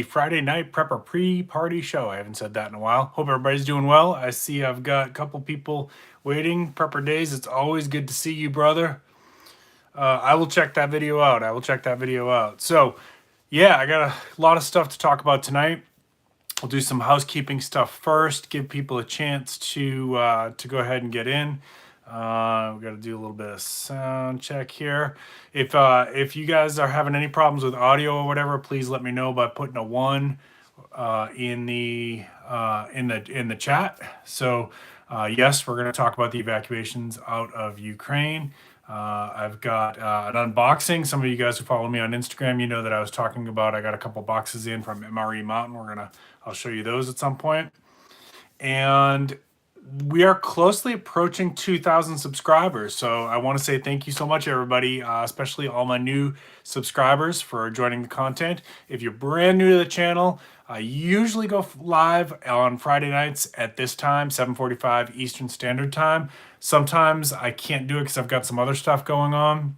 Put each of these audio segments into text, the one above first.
Friday night prepper pre-party show. I haven't said that in a while. Hope everybody's doing well. I see I've got a couple people waiting. Prepper Days, it's always good to see you, brother. I will check that video out. So, yeah, I got a lot of stuff to talk about tonight. We'll do some housekeeping stuff first, give people a chance to go ahead and get in. We got to do a little bit of sound check here. If you guys are having any problems with audio or whatever, please let me know by putting a 1 in the chat. So yes, we're going to talk about the evacuations out of Ukraine. I've got an unboxing. Some of you guys who follow me on Instagram, you know that I was talking about. I got a couple boxes in from MRE Mountain. I'll show you those at some point. And we are closely approaching 2,000 subscribers. So I want to say thank you so much, everybody, especially all my new subscribers for joining the content. If you're brand new to the channel, I usually go live on Friday nights at this time, 7:45 Eastern Standard Time. Sometimes I can't do it because I've got some other stuff going on.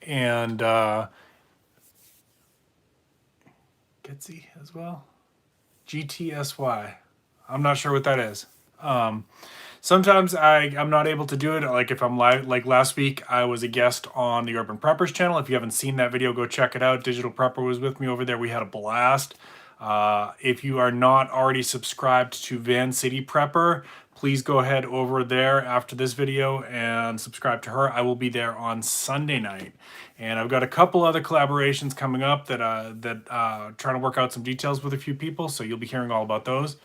And Getsy as well. GTSY. I'm not sure what that is. Sometimes I'm not able to do it. Like if I'm live, like last week, I was a guest on the Urban Preppers channel. If you haven't seen that video, go check it out. Digital Prepper was with me over there. We had a blast. If you are not already subscribed to Van City Prepper, please go ahead over there after this video and subscribe to her. I will be there on Sunday night. And I've got a couple other collaborations coming up that trying to work out some details with a few people. So you'll be hearing all about those.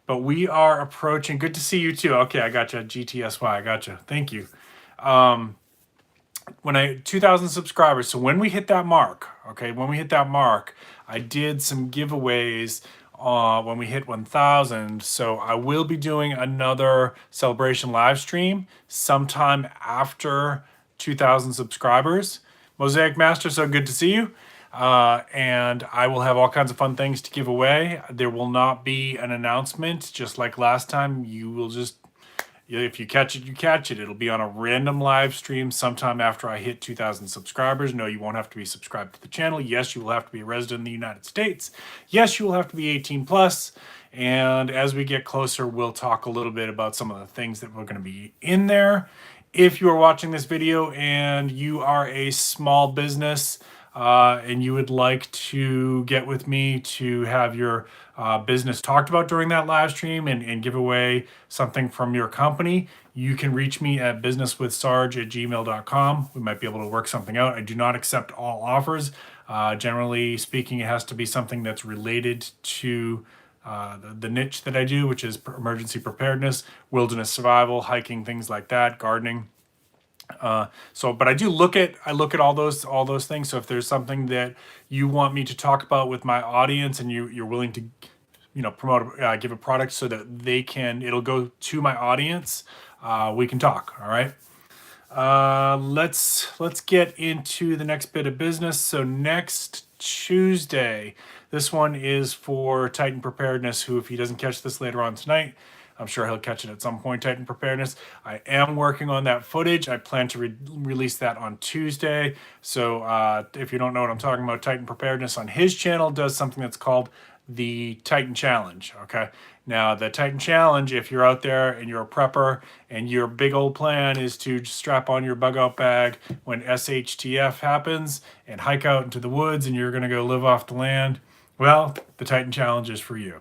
But we are approaching, good to see you too. Okay, I got you, GTSY, I got you. Thank you. 2,000 subscribers. So when we hit that mark, I did some giveaways when we hit 1,000. So I will be doing another celebration live stream sometime after 2,000 subscribers. Mosaic Master, so good to see you. And I will have all kinds of fun things to give away. There will not be an announcement, just like last time. You will just, if you catch it, you catch it. It'll be on a random live stream sometime after I hit 2,000 subscribers. No, you won't have to be subscribed to the channel. Yes, you will have to be a resident in the United States. Yes, you will have to be 18 plus. And as we get closer, we'll talk a little bit about some of the things that we're going to be in there. If you are watching this video and you are a small business, and you would like to get with me to have your business talked about during that live stream and give away something from your company, you can reach me at businesswithsarge@gmail.com. We might be able to work something out. I do not accept all offers. Generally speaking, it has to be something that's related to the niche that I do, which is emergency preparedness, wilderness survival, hiking, things like that, gardening. But I look at all those things. So if there's something that you want me to talk about with my audience and you're willing to, promote, give a product so that it'll go to my audience, we can talk. All right. Let's get into the next bit of business. So next Tuesday, this one is for Titan Preparedness, who, if he doesn't catch this later on tonight, I'm sure he'll catch it at some point, Titan Preparedness. I am working on that footage. I plan to release that on Tuesday. So if you don't know what I'm talking about, Titan Preparedness on his channel does something that's called the Titan Challenge, okay? Now, the Titan Challenge, if you're out there and you're a prepper and your big old plan is to strap on your bug out bag when SHTF happens and hike out into the woods and you're gonna go live off the land, well, the Titan Challenge is for you.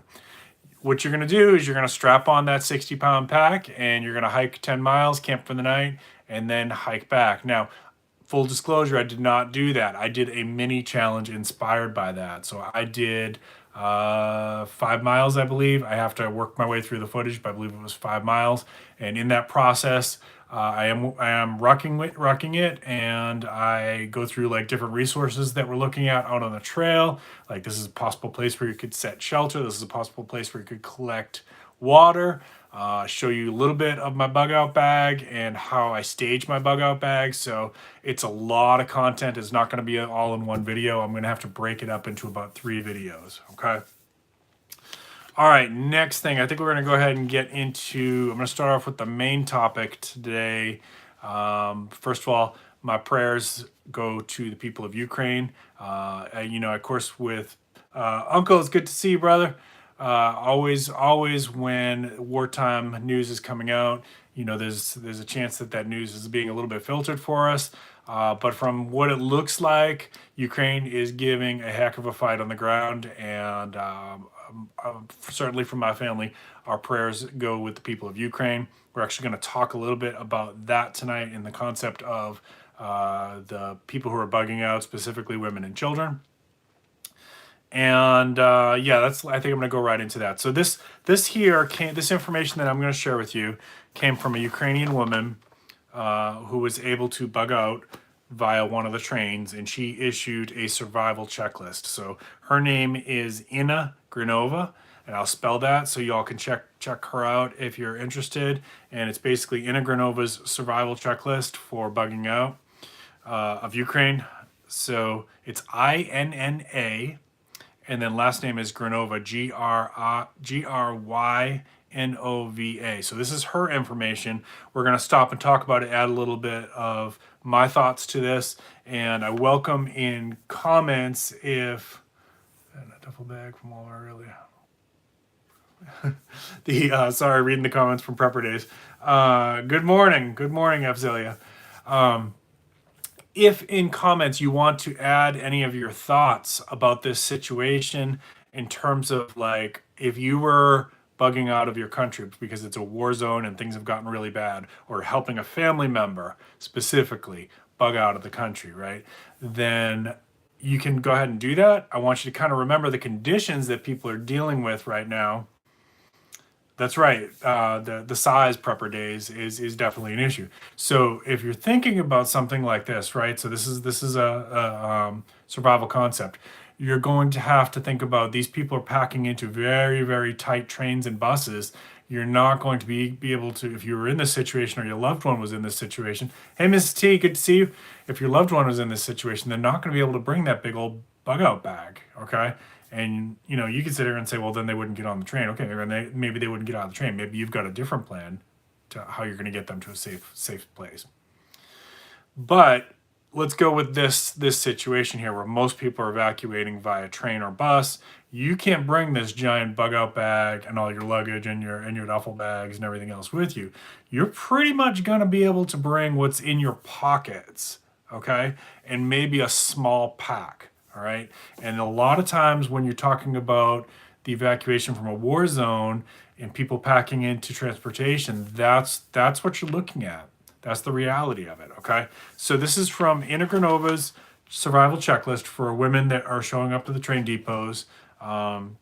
What you're going to do is you're going to strap on that 60-pound pack and you're going to hike 10 miles, camp for the night, and then hike back. Now, full disclosure, I did not do that. I did a mini challenge inspired by that. So I did 5 miles, I believe. I have to work my way through the footage, but I believe it was 5 miles. And in that process, I am rucking it, and I go through like different resources that we're looking at out on the trail. Like, this is a possible place where you could set shelter. This is a possible place where you could collect water. Show you a little bit of my bug out bag and how I stage my bug out bag. So it's a lot of content. It's not going to be all in one video. I'm going to have to break it up into about 3 videos. Okay. All right, next thing, I think we're going to go ahead and get into, I'm going to start off with the main topic today. First of all, my prayers go to the people of Ukraine. Of course, with Uncle, it's good to see you, brother. Always when wartime news is coming out, there's a chance that that news is being a little bit filtered for us. But from what it looks like, Ukraine is giving a heck of a fight on the ground, and certainly from my family, our prayers go with the people of Ukraine. We're actually going to talk a little bit about that tonight in the concept of the people who are bugging out, specifically women and children. And yeah, I think I'm going to go right into that. So this information that I'm going to share with you came from a Ukrainian woman who was able to bug out via one of the trains, and she issued a survival checklist. So her name is Inna Grinova, and I'll spell that so y'all can check her out if you're interested. And it's basically Inna Grinova's survival checklist for bugging out of Ukraine. So it's INNA, and then last name is Grinova, Grynova. So this is her information. We're going to stop and talk about it, add a little bit of my thoughts to this, and I welcome in comments if and a duffel bag from Walmart earlier. Sorry, reading the comments from Prepper Days. Good morning, Evzelia. If in comments you want to add any of your thoughts about this situation in terms of like if you were bugging out of your country because it's a war zone and things have gotten really bad, or helping a family member specifically bug out of the country, right? Then you can go ahead and do that. I want you to kind of remember the conditions that people are dealing with right now. That's right. The size Prepper Days is definitely an issue. So if you're thinking about something like this, right? So this is a survival concept. You're going to have to think about these people are packing into very, very tight trains and buses. You're not going to be able to, if you were in this situation or your loved one was in this situation. Hey, Mrs. T, good to see you. If your loved one was in this situation, they're not going to be able to bring that big old bug out bag, okay? And you can sit here and say, well, then they wouldn't get on the train. Okay, maybe they wouldn't get out of the train. Maybe you've got a different plan to how you're going to get them to a safe place. But let's go with this situation here where most people are evacuating via train or bus. You can't bring this giant bug out bag and all your luggage and your duffel bags and everything else with you. You're pretty much going to be able to bring what's in your pockets, okay? And maybe a small pack. All right. And a lot of times when you're talking about the evacuation from a war zone and people packing into transportation, that's what you're looking at. That's the reality of it. Okay. So this is from Inna Grinova's survival checklist for women that are showing up to the train depots. And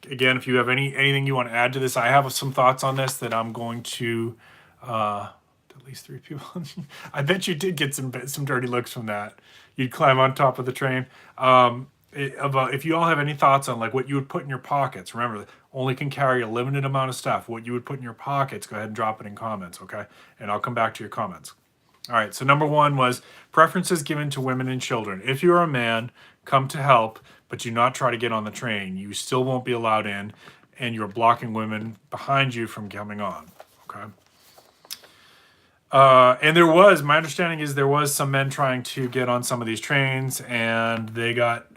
again, if you have anything you want to add to this, I have some thoughts on this that I'm going to at least 3 people. I bet you did get some dirty looks from that. You'd climb on top of the train. If you all have any thoughts on like what you would put in your pockets, remember, only can carry a limited amount of stuff. What you would put in your pockets, go ahead and drop it in comments, okay? And I'll come back to your comments. All right, so number 1 was preferences given to women and children. If you're a man, come to help, but do not try to get on the train. You still won't be allowed in, and you're blocking women behind you from coming on, okay? And my understanding is there was some men trying to get on some of these trains, and they got,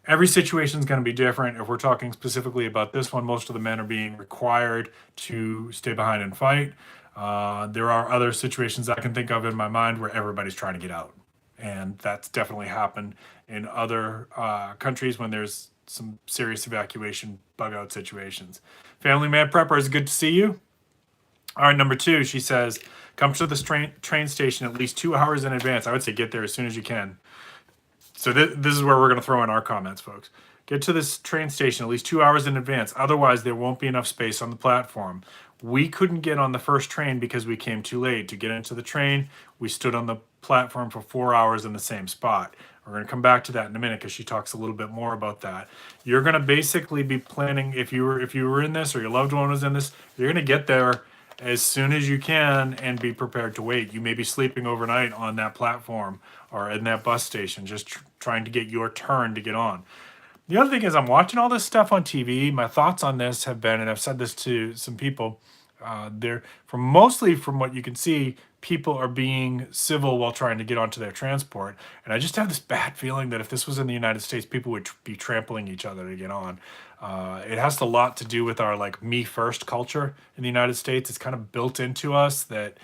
every situation is going to be different. If we're talking specifically about this one, most of the men are being required to stay behind and fight. There are other situations I can think of in my mind where everybody's trying to get out. And that's definitely happened in other countries when there's some serious evacuation bug out situations. Family Man Prepper, is good to see you. All right, number 2, she says, come to the train station at least 2 hours in advance. I would say get there as soon as you can. So this is where we're going to throw in our comments, folks. Get to this train station at least 2 hours in advance. Otherwise, there won't be enough space on the platform. We couldn't get on the first train because we came too late. To get into the train, we stood on the platform for 4 hours in the same spot. We're going to come back to that in a minute because she talks a little bit more about that. You're going to basically be planning, if you were in this or your loved one was in this, you're going to get there as soon as you can and be prepared to wait. You may be sleeping overnight on that platform or in that bus station, just trying to get your turn to get on. The other thing is I'm watching all this stuff on TV. My thoughts on this have been, and I've said this to some people, mostly from what you can see, people are being civil while trying to get onto their transport. And I just have this bad feeling that if this was in the United States, people would be trampling each other to get on. It has a lot to do with our like me first culture in the United States. It's kind of built into us that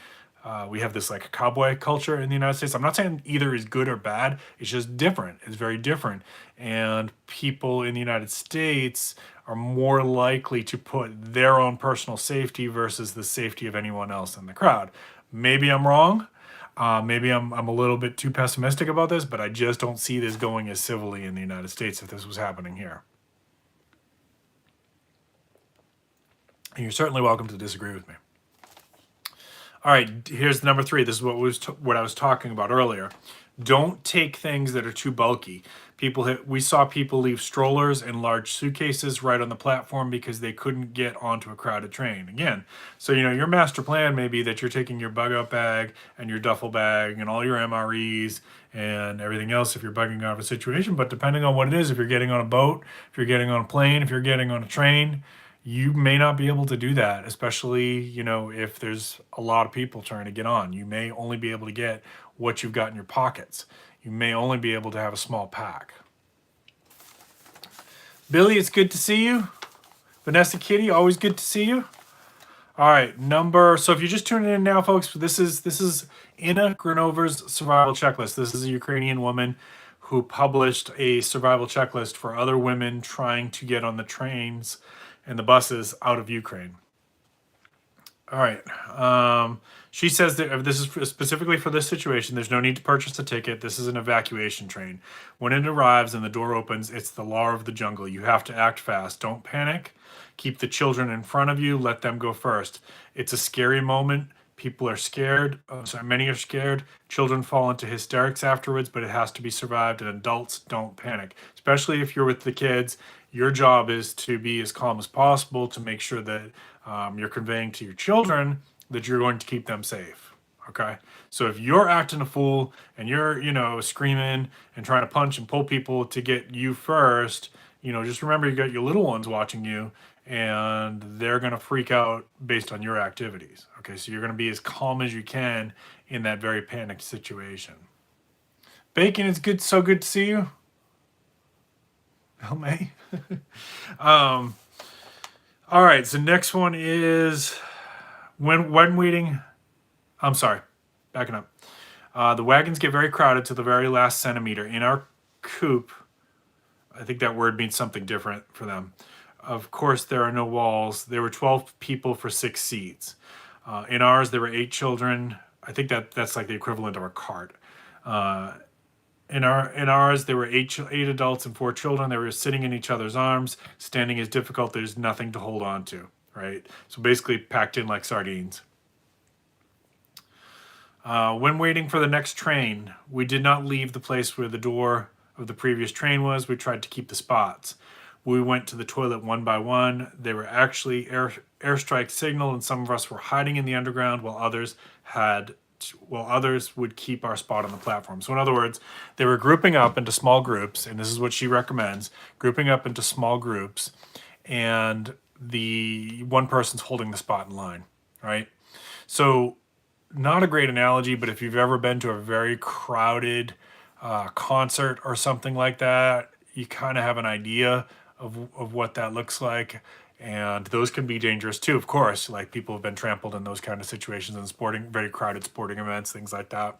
we have this like cowboy culture in the United States. I'm not saying either is good or bad. It's just different. It's very different. And people in the United States are more likely to put their own personal safety versus the safety of anyone else in the crowd. Maybe I'm wrong. Maybe I'm a little bit too pessimistic about this, but I just don't see this going as civilly in the United States if this was happening here. And you're certainly welcome to disagree with me. All right, here's number 3. This is what I was talking about earlier. Don't take things that are too bulky. We saw people leave strollers and large suitcases right on the platform because they couldn't get onto a crowded train. Again, so your master plan may be that you're taking your bug out bag and your duffel bag and all your MREs and everything else if you're bugging out of a situation. But depending on what it is, if you're getting on a boat, if you're getting on a plane, if you're getting on a train, you may not be able to do that, especially, if there's a lot of people trying to get on. You may only be able to get what you've got in your pockets. You may only be able to have a small pack. Billy, it's good to see you. Vanessa Kitty, always good to see you. All right, so if you're just tuning in now, folks, this is Inna Granover's survival checklist. This is a Ukrainian woman who published a survival checklist for other women trying to get on the trains and the buses out of Ukraine. All right. She says that this is specifically for this situation. There's no need to purchase a ticket. This is an evacuation train. When it arrives and the door opens, it's the law of the jungle. You have to act fast. Don't panic. Keep the children in front of you. Let them go first. It's a scary moment. People are scared. Many are scared. Children fall into hysterics afterwards, but it has to be survived. And adults, don't panic, especially if you're with the kids. Your job is to be as calm as possible to make sure that you're conveying to your children that you're going to keep them safe. Okay. So if you're acting a fool and you're, screaming and trying to punch and pull people to get you first, just remember you got your little ones watching you and they're going to freak out based on your activities. Okay. So you're going to be as calm as you can in that very panicked situation. Bacon, it's good. So good to see you. Bill May. All right. So next one is when waiting. I'm sorry. Backing up. The wagons get very crowded to the very last centimeter. In our coop, I think that word means something different for them. Of course, there are no walls. There were 12 people for 6 seats. In ours, there were 8 children. I think that's like the equivalent of a cart. In ours, there were 8 adults and 4 children. They were sitting in each other's arms. Standing is difficult. There's nothing to hold on to, right? So basically packed in like sardines. When waiting for the next train, we did not leave the place where the door of the previous train was. We tried to keep the spots. We went to the toilet one by one. They were actually airstrike signal, and some of us were hiding in the underground while others would keep our spot on the platform. So in other words, they were grouping up into small groups, and this is what she recommends, grouping up into small groups, and the one person's holding the spot in line, right? So not a great analogy, but if you've ever been to a very crowded concert or something like that, you kind of have an idea of what that looks like. And those can be dangerous too, of course. Like people have been trampled in those kind of situations in very crowded sporting events, things like that.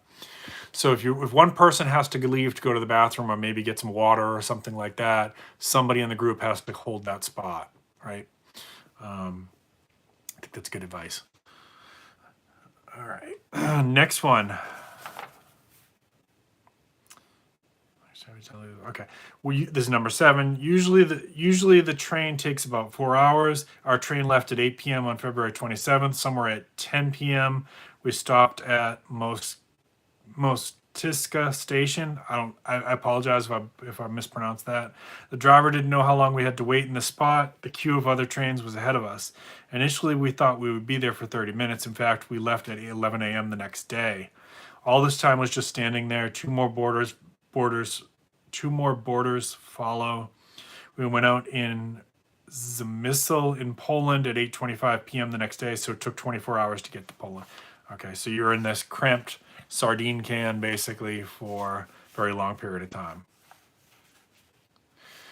So if one person has to leave to go to the bathroom or maybe get some water or something like that, somebody in the group has to hold that spot, right? I think that's good advice. All right, next one. Okay, this is number 7. Usually the train takes about 4 hours. Our train left at 8 p.m. on February 27th. Somewhere at 10 p.m. we stopped at Mostiska station. I apologize if I mispronounced that. The driver didn't know how long we had to wait in the spot. The queue of other trains was ahead of us. Initially, we thought we would be there for 30 minutes. In fact, we left at 11 a.m. the next day. All this time was just standing there. 2 more borders follow. We went out in Zamysl in Poland at 8:25 p.m. the next day, so it took 24 hours to get to Poland. Okay, so you're in this cramped sardine can basically for a very long period of time.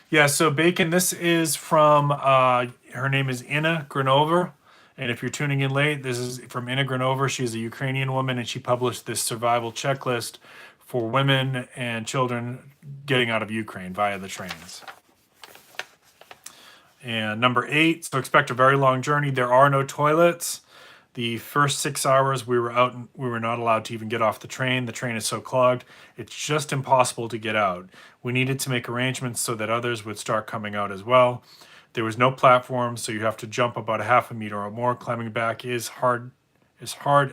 Yeah, so Bacon, this is from, her name is Inna Granover. And if you're tuning in late, this is from Inna Granover. She's a Ukrainian woman, and she published this survival checklist for women and children getting out of Ukraine via the trains. And number 8, so expect a very long journey. There are no toilets. The first 6 hours we were out and we were not allowed to even get off the train. The train is so clogged, it's just impossible to get out. We needed to make arrangements so that others would start coming out as well. There was no platform, so you have to jump about a half a meter or more. Climbing back is hard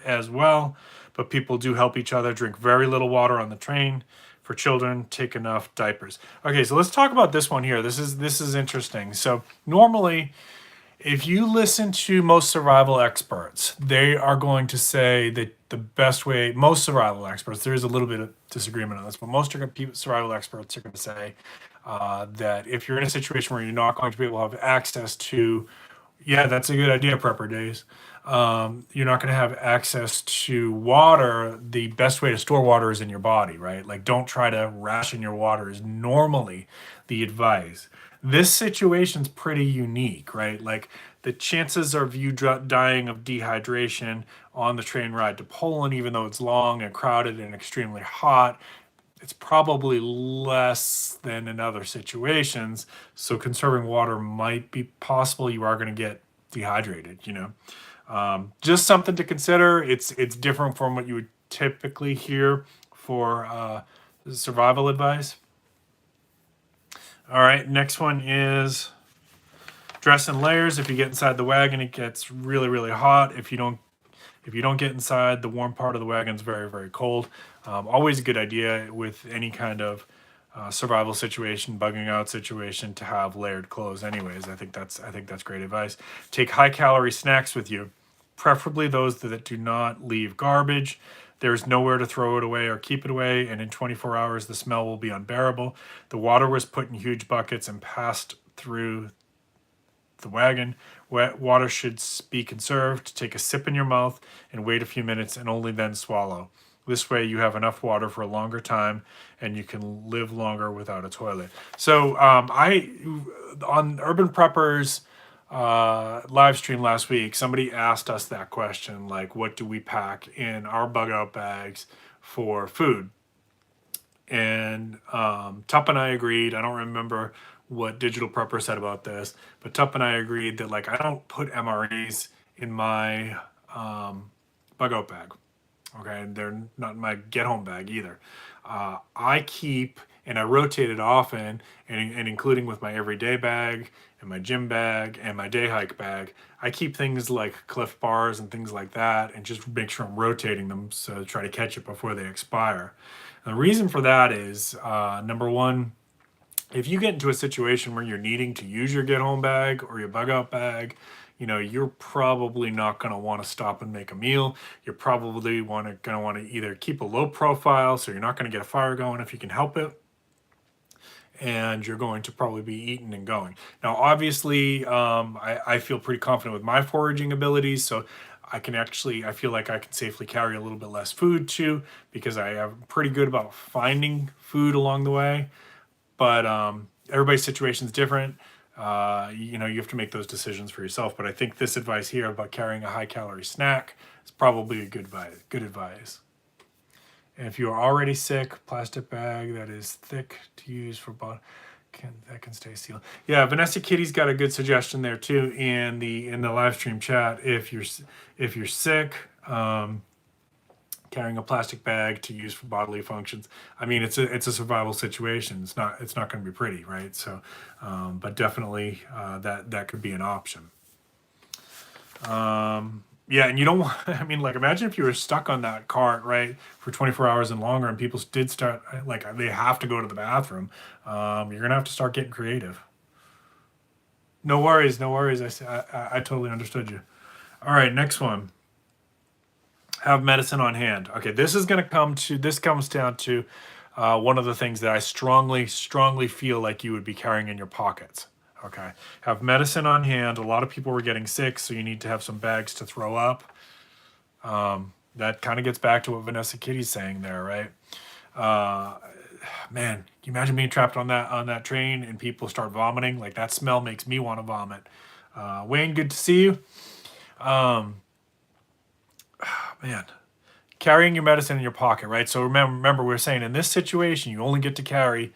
as well, but people do help each other. Drink very little water on the train. For children, take enough diapers. Okay, so let's talk about this one here. This is interesting. So normally, if you listen to most survival experts, they are going to say that the best way, most survival experts, there is a little bit of disagreement on this, but most survival experts are going to say that if you're in a situation where you're not going to be able to have access to, yeah, that's a good idea, Prepper Days. You're not going to have access to water. The best way to store water is in your body, right? Like, don't try to ration your water is normally the advice. This situation's pretty unique, right? Like, the chances of you dying of dehydration on the train ride to Poland, even though it's long and crowded and extremely hot, it's probably less than in other situations. So conserving water might be possible. You are going to get dehydrated, you know. Just something to consider. It's different from what you would typically hear for survival advice. All right, next one is dress in layers. If you get inside the wagon, it gets really, really hot. If you don't get inside, the warm part of the wagon is very, very cold. Always a good idea with any kind of survival situation, bugging out situation, to have layered clothes. Anyways, I think that's great advice. Take high calorie snacks with you, preferably those that do not leave garbage. There's nowhere to throw it away or keep it away, and in 24 hours, the smell will be unbearable. The water was put in huge buckets and passed through the wagon. Wet water should be conserved. Take a sip in your mouth and wait a few minutes and only then swallow. This way you have enough water for a longer time and you can live longer without a toilet. So on Urban Preppers live stream last week, somebody asked us that question, like, what do we pack in our bug out bags for food? And Tup and I agreed. I don't remember what Digital Prepper said about this, but Tup and I agreed that, like, I don't put MREs in my bug out bag. Okay, they're not in my get home bag either. I keep, and I rotate it often, and including with my everyday bag and my gym bag and my day hike bag, I keep things like Cliff Bars and things like that, and just make sure I'm rotating them so try to catch it before they expire. And the reason for that is, number one, if you get into a situation where you're needing to use your get home bag or your bug out bag, you know, you're probably not going to want to stop and make a meal. You're probably going to want to either keep a low profile, so you're not going to get a fire going if you can help it, and you're going to probably be eating and going. Now, obviously, I feel pretty confident with my foraging abilities, so I feel like I can safely carry a little bit less food too, because I am pretty good about finding food along the way. But everybody's situation is different. You know, you have to make those decisions for yourself. But I think this advice here about carrying a high calorie snack is probably a good advice. And if you are already sick, plastic bag that is thick to use for that can stay sealed. Yeah, Vanessa Kitty's got a good suggestion there too in the live stream chat. If you're sick, carrying a plastic bag to use for bodily functions. I mean, it's a survival situation. It's not going to be pretty, right? So, but definitely that could be an option. Yeah, and you don't want, I mean, like, imagine if you were stuck on that cart, right, for 24 hours and longer, and people did start, like, they have to go to the bathroom. You're going to have to start getting creative. No worries. I totally understood you. All right, next one. Have medicine on hand. Okay, this comes down to one of the things that I strongly feel like you would be carrying in your pockets. Okay. Have medicine on hand. A lot of people were getting sick, so you need to have some bags to throw up. That kind of gets back to what Vanessa Kitty's saying there, right? Man, can you imagine being trapped on that train and people start vomiting? Like, that smell makes me want to vomit. Wayne, good to see you. Man, carrying your medicine in your pocket, right? So remember, we were saying in this situation, you only get to carry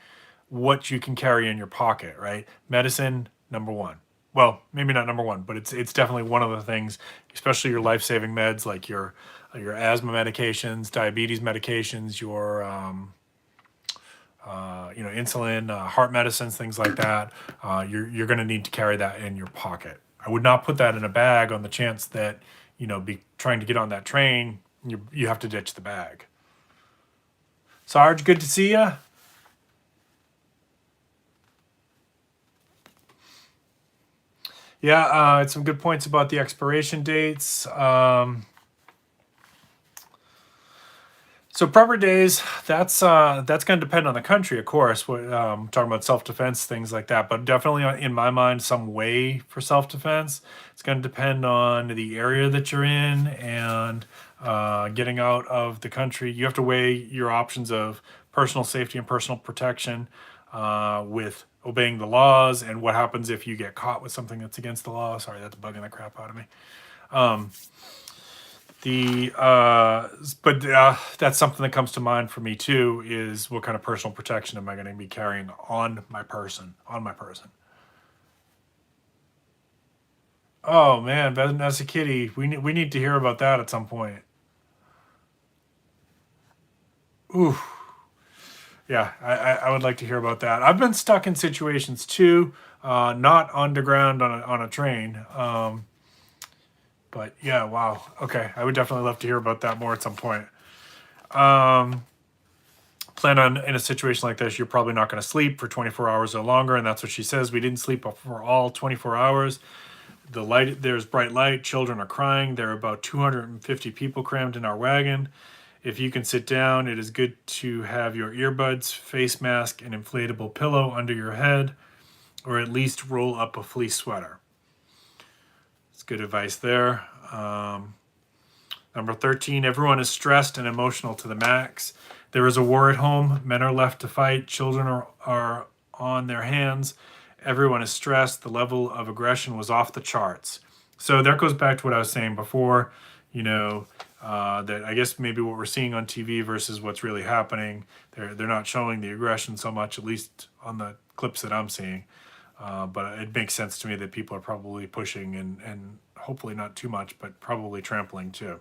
what you can carry in your pocket, right? Medicine, number one. Well, maybe not number one, but it's definitely one of the things, especially your life-saving meds, like your asthma medications, diabetes medications, your insulin, heart medicines, things like that. You're going to need to carry that in your pocket. I would not put that in a bag on the chance that, be trying to get on that train, you have to ditch the bag. Sarge, good to see you. Yeah, it's some good points about the expiration dates. So prepper days, that's going to depend on the country, of course. Talking about self-defense, things like that, but definitely in my mind, some way for self-defense. It's going to depend on the area that you're in and getting out of the country. You have to weigh your options of personal safety and personal protection with obeying the laws, and what happens if you get caught with something that's against the law. Sorry, that's bugging the crap out of me. That's something that comes to mind for me too, is what kind of personal protection am I going to be carrying on my person? Oh man, Vanessa Kitty, we need to hear about that at some point. Ooh. Yeah, I would like to hear about that. I've been stuck in situations too, not underground on a train. But yeah, wow. Okay, I would definitely love to hear about that more at some point. Plan on, in a situation like this, you're probably not going to sleep for 24 hours or longer, and that's what she says. We didn't sleep for all 24 hours. There's bright light. Children are crying. There are about 250 people crammed in our wagon. If you can sit down, it is good to have your earbuds, face mask, and inflatable pillow under your head, or at least roll up a fleece sweater. It's good advice there. Number 13, everyone is stressed and emotional to the max. There is a war at home. Men are left to fight. Children are on their hands. Everyone is stressed. The level of aggression was off the charts. So that goes back to what I was saying before, that I guess maybe what we're seeing on TV versus what's really happening, they're not showing the aggression so much, at least on the clips that I'm seeing. But it makes sense to me that people are probably pushing and hopefully not too much, but probably trampling too.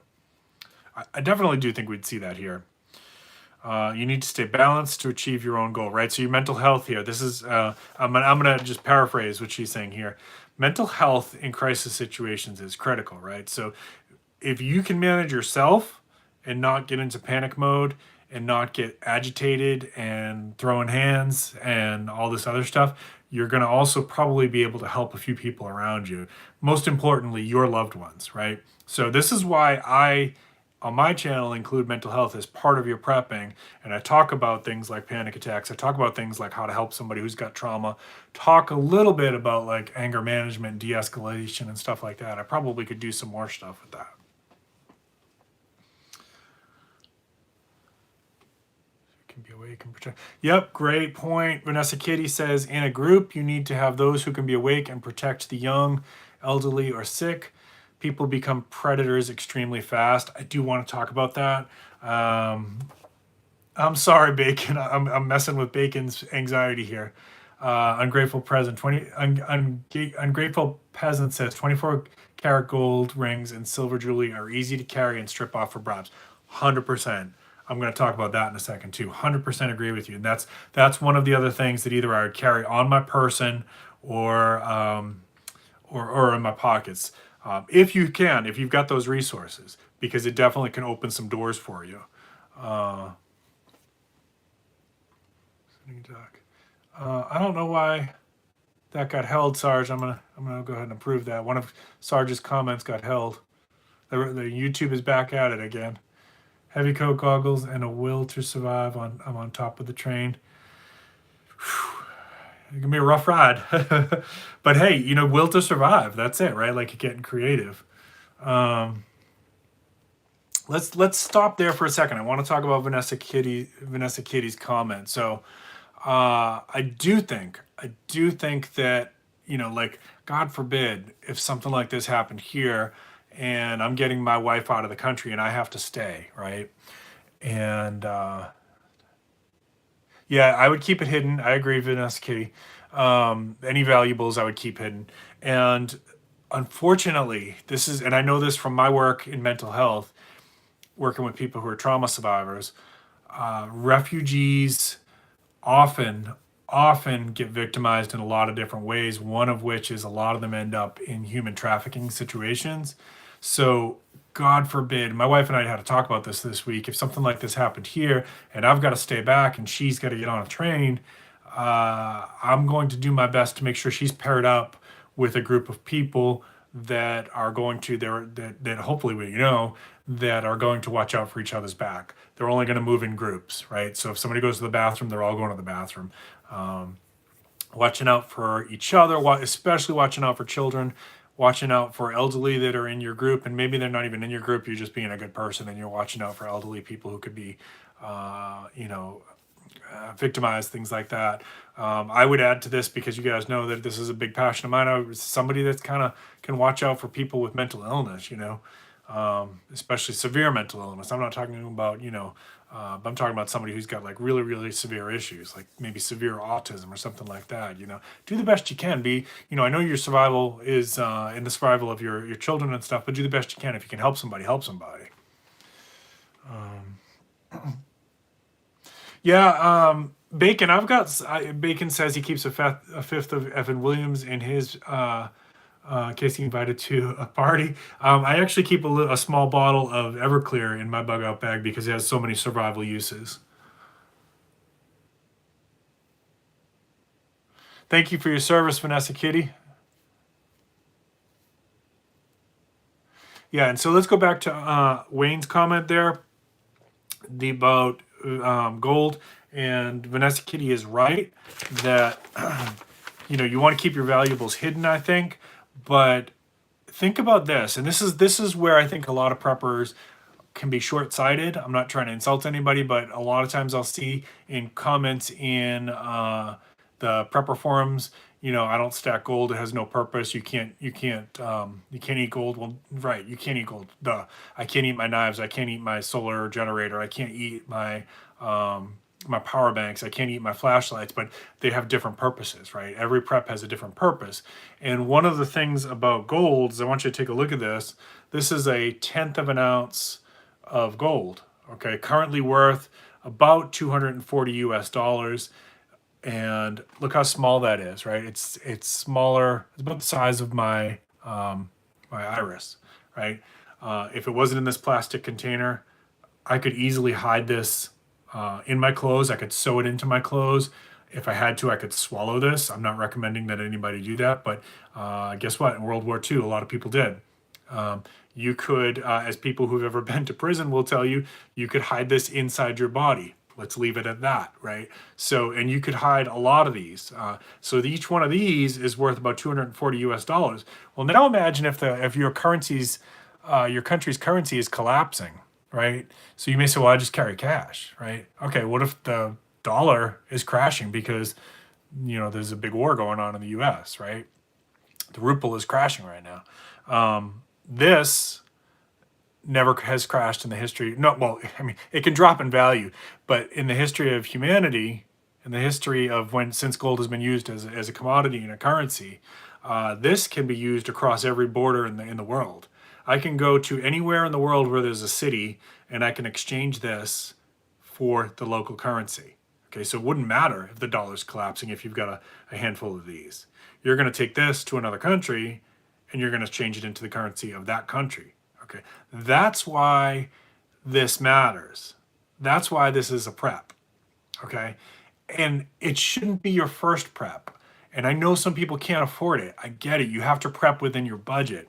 I definitely do think we'd see that here. You need to stay balanced to achieve your own goal, right? So your mental health here, this is, I'm gonna just paraphrase what she's saying here. Mental health in crisis situations is critical, right? So if you can manage yourself and not get into panic mode and not get agitated and throwing hands and all this other stuff, you're going to also probably be able to help a few people around you. Most importantly, your loved ones, right? So this is why I, on my channel, include mental health as part of your prepping. And I talk about things like panic attacks. I talk about things like how to help somebody who's got trauma. Talk a little bit about like anger management, de-escalation, and stuff like that. I probably could do some more stuff with that. Be awake and protect. Yep, great point. Vanessa Kitty says, in a group, you need to have those who can be awake and protect the young, elderly, or sick. People become predators extremely fast. I do want to talk about that. I'm sorry, Bacon. I'm messing with Bacon's anxiety here. Ungrateful peasant ungrateful peasant says 24 karat gold rings and silver jewelry are easy to carry and strip off for bribes. 100%. I'm going to talk about that in a second too. 100% agree with you. And that's one of the other things that either I would carry on my person or in my pockets. If you've got those resources, because it definitely can open some doors for you. I don't know why that got held, Sarge. I'm gonna go ahead and approve that. One of Sarge's comments got held. The YouTube is back at it again. Heavy coat, goggles, and a will to survive. I'm on top of the train. Whew. it can be a rough ride. But hey, will to survive. That's it, right? Like getting creative. Um, let's stop there for a second. I want to talk about Vanessa Kitty's comment. So I do think that, like, God forbid if something like this happened here and I'm getting my wife out of the country and I have to stay, right? And yeah, I would keep it hidden. I agree, Vanessa Kitty. Any valuables I would keep hidden. And unfortunately, and I know this from my work in mental health, working with people who are trauma survivors, refugees often often get victimized in a lot of different ways, one of which is a lot of them end up in human trafficking situations. So God forbid, my wife and I had to talk about this week, if something like this happened here and I've got to stay back and she's got to get on a train, I'm going to do my best to make sure she's paired up with a group of people that are going to that hopefully that are going to watch out for each other's back. They're only going to move in groups, right? So if somebody goes to the bathroom, they're all going to the bathroom. Um, Watching out for each other, especially watching out for children, watching out for elderly that are in your group, and maybe they're not even in your group. You're just being a good person, and you're watching out for elderly people who could be, uh, you know, victimized, things like that. I would add to this because you guys know that this is a big passion of mine. I was somebody that's kind of can watch out for people with mental illness, especially severe mental illness. I'm not talking about, I'm talking about somebody who's got like really, really severe issues, like maybe severe autism or something like that. Do the best you can. I know your survival is in the survival of your children and stuff, but do the best you can. If you can help somebody, help somebody. Yeah, Bacon. Bacon says he keeps a fifth of Evan Williams in his in case he invited to a party. I actually keep a small bottle of Everclear in my bug out bag because it has so many survival uses. Thank you for your service, Vanessa Kitty. Yeah, and so let's go back to Wayne's comment there about gold. And Vanessa Kitty is right that you want to keep your valuables hidden, I think, but think about this, and this is where I think a lot of preppers can be short-sighted. I'm not trying to insult anybody, but a lot of times I'll see in comments in the prepper forums, I don't stack gold. It has no purpose. You can't eat gold. Well, right, you can't eat gold. Duh. I can't eat my knives. I can't eat my solar generator. I can't eat my power banks. I can't eat my flashlights, but they have different purposes, right? Every prep has a different purpose. And one of the things about gold is I want you to take a look at this. This is a tenth of an ounce of gold, okay? Currently worth about 240 US dollars. And look how small that is, right? It's smaller. It's about the size of my iris, right? If it wasn't in this plastic container, I could easily hide this in my clothes. I could sew it into my clothes. If I had to, I could swallow this. I'm not recommending that anybody do that, but guess what? In World War II, a lot of people did. You could, as people who've ever been to prison will tell you, you could hide this inside your body. Let's leave it at that, right? So, and you could hide a lot of these. So each one of these is worth about 240 US dollars. Well, now imagine if your your country's currency is collapsing, right? So you may say, well, I just carry cash, right? Okay, what if the dollar is crashing because, there's a big war going on in the US, right? The ruble is crashing right now. This never has crashed in the history. No, well, I mean, it can drop in value, but in the history of humanity, in the history of since gold has been used as a commodity and a currency, this can be used across every border in the world. I can go to anywhere in the world where there's a city and I can exchange this for the local currency. Okay, so it wouldn't matter if the dollar's collapsing if you've got a handful of these. You're going to take this to another country and you're going to change it into the currency of that country. Okay, that's why this matters. That's why this is a prep. Okay, and it shouldn't be your first prep. And I know some people can't afford it. I get it. You have to prep within your budget.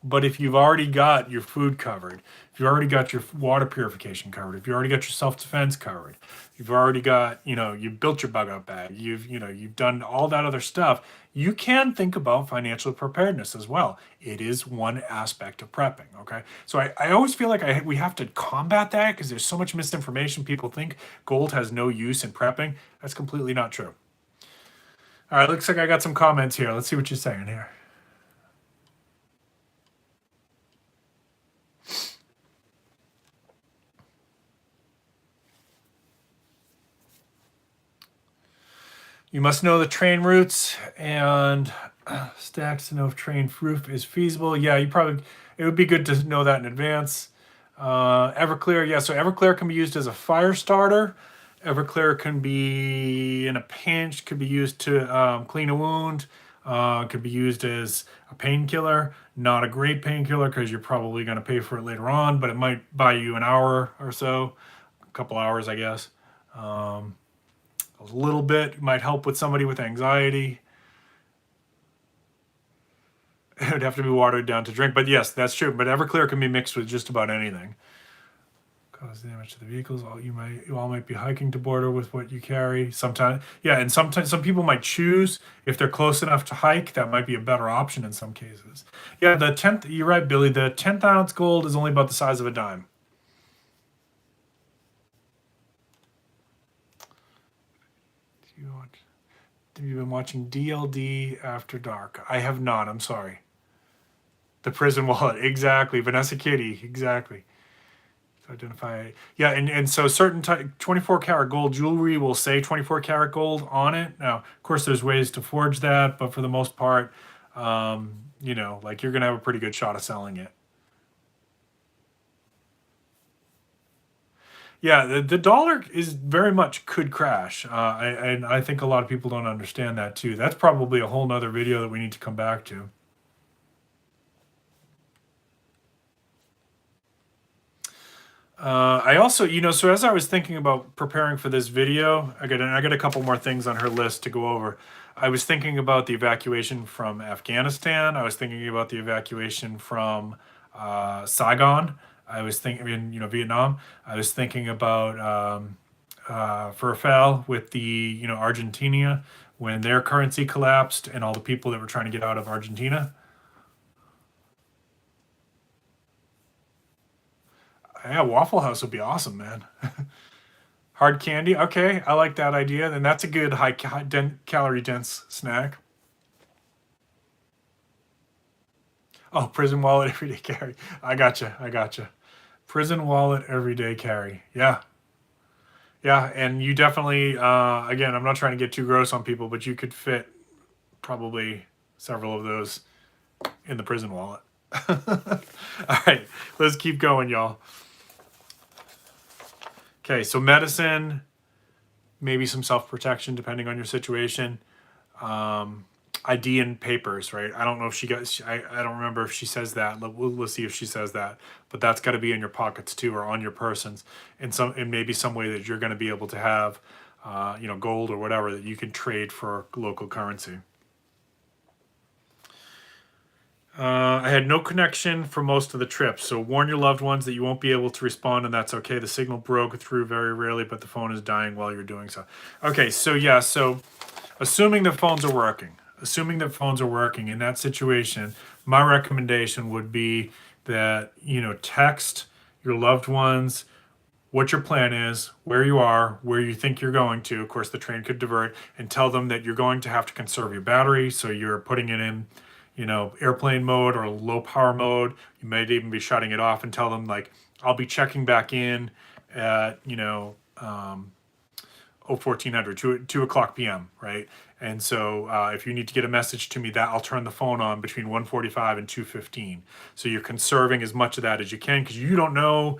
But if you've already got your food covered, if you've already got your water purification covered, if you already got your self-defense covered, you've already got, you've built your bug out bag, you've done all that other stuff, you can think about financial preparedness as well. It is one aspect of prepping, okay? So I always feel like we have to combat that because there's so much misinformation. People think gold has no use in prepping. That's completely not true. All right, looks like I got some comments here. Let's see what you're saying here. You must know the train routes and stacks to know if train roof is feasible. Yeah, it would be good to know that in advance. Everclear, yeah, so Everclear can be used as a fire starter. Everclear can be in a pinch, could be used to clean a wound, could be used as a painkiller. Not a great painkiller because you're probably going to pay for it later on, but it might buy you an hour or so, a couple hours, I guess. A little bit might help with somebody with anxiety. It would have to be watered down to drink, but yes, that's true. But Everclear can be mixed with just about anything. Cause damage to the vehicles. You all might be hiking to border with what you carry. Sometimes, yeah, and sometimes some people might choose if they're close enough to hike. That might be a better option in some cases. Yeah, the 10th. You're right, Billy. The 10th ounce gold is only about the size of a dime. Have you been watching DLD After Dark? I have not. I'm sorry. The prison wallet, exactly. Vanessa Kitty, exactly. So identify, yeah, and so certain 24 karat gold jewelry will say 24 karat gold on it. Now, of course, there's ways to forge that, but for the most part, like you're gonna have a pretty good shot of selling it. Yeah, the dollar is very much could crash. And I think a lot of people don't understand that too. That's probably a whole nother video that we need to come back to. I also, so as I was thinking about preparing for this video, I got a couple more things on her list to go over. I was thinking about the evacuation from Afghanistan. I was thinking about the evacuation from Saigon. I was thinking, Vietnam. I was thinking about Furfel with the, Argentina when their currency collapsed and all the people that were trying to get out of Argentina. Yeah, Waffle House would be awesome, man. Hard candy. Okay, I like that idea. Then that's a good calorie dense snack. Oh, prison wallet everyday carry. I gotcha. Prison wallet everyday carry. Yeah. Yeah, and you definitely, again, I'm not trying to get too gross on people, but you could fit probably several of those in the prison wallet. All right, let's keep going, y'all. Okay, so medicine, maybe some self-protection depending on your situation. ID and papers, right? I don't know if she got, I don't remember if she says that. Let's see if she says that. But that's got to be in your pockets too, or on your persons, in maybe some way that you're going to be able to have, gold or whatever that you can trade for local currency. I had no connection for most of the trip, so warn your loved ones that you won't be able to respond, and that's okay. The signal broke through very rarely, but the phone is dying while you're doing so. Okay, so yeah, so assuming the phones are working, in that situation, my recommendation would be that, text your loved ones what your plan is, where you are, where you think you're going to. Of course, the train could divert, and tell them that you're going to have to conserve your battery, so you're putting it in, airplane mode or low power mode. You might even be shutting it off and tell them, like, I'll be checking back in at, 1400, 2 o'clock p.m., right? And so if you need to get a message to me, that I'll turn the phone on between 1:45 and 2:15. So you're conserving as much of that as you can, because you don't know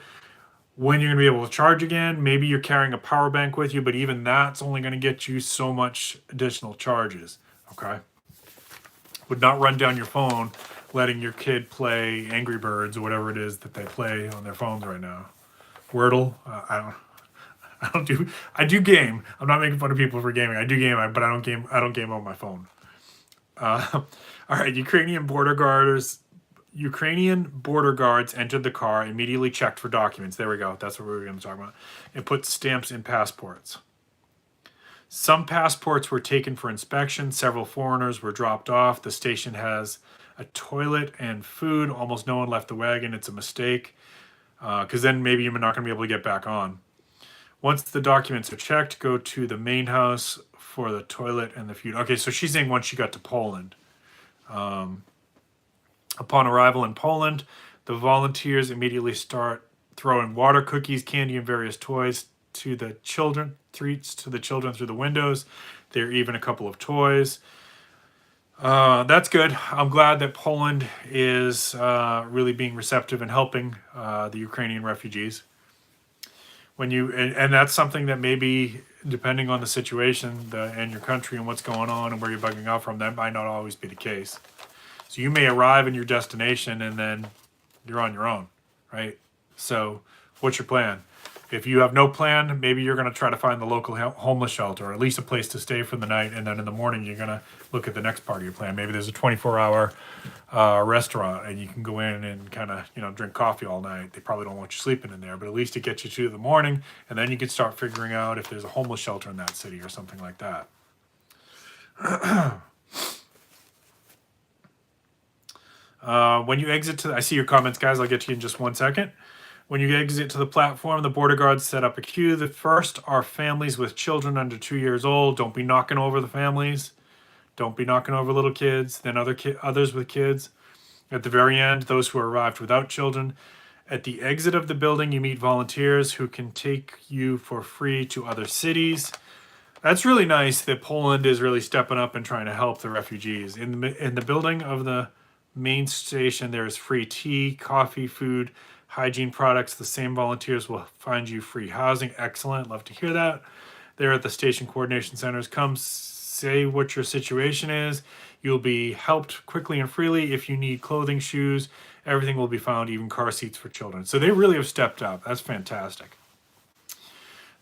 when you're going to be able to charge again. Maybe you're carrying a power bank with you, but even that's only going to get you so much additional charges, okay? Would not run down your phone letting your kid play Angry Birds or whatever it is that they play on their phones right now. Wordle, I do game. I'm not making fun of people for gaming. I do game, but I don't game on my phone. All right, Ukrainian border guards. Ukrainian border guards entered the car, immediately checked for documents. There we go. That's what we were going to talk about. And put stamps in passports. Some passports were taken for inspection. Several foreigners were dropped off. The station has a toilet and food. Almost no one left the wagon. It's a mistake, because then maybe you're not going to be able to get back on. Once the documents are checked, go to the main house for the toilet and the food. Okay, so she's saying once she got to Poland. Upon arrival in Poland, the volunteers immediately start throwing water, cookies, candy, and various toys to the children, treats to the children through the windows. There are even a couple of toys. That's good. I'm glad that Poland is really being receptive and helping the Ukrainian refugees. And that's something that maybe, depending on the situation and your country and what's going on and where you're bugging out from, that might not always be the case. So you may arrive in your destination and then you're on your own, right? So what's your plan? If you have no plan, maybe you're going to try to find the local homeless shelter, or at least a place to stay for the night. And then in the morning, you're going to look at the next part of your plan. Maybe there's a 24-hour restaurant and you can go in and kind of, drink coffee all night. They probably don't want you sleeping in there, but at least it gets you to the morning. And then you can start figuring out if there's a homeless shelter in that city or something like that. When you exit I see your comments, guys. I'll get to you in just 1 second. When you exit to the platform, the border guards set up a queue. The first are families with children under 2 years old. Don't be knocking over the families. Don't be knocking over little kids. Then others with kids. At the very end, those who arrived without children. At the exit of the building, you meet volunteers who can take you for free to other cities. That's really nice that Poland is really stepping up and trying to help the refugees. In the building of the main station, there is free tea, coffee, food, hygiene products. The same volunteers will find you free housing. Excellent. Love to hear that. There at the station coordination centers, come say what your situation is. You'll be helped quickly and freely. If you need clothing, shoes, everything will be found, even car seats for children. So they really have stepped up. That's fantastic.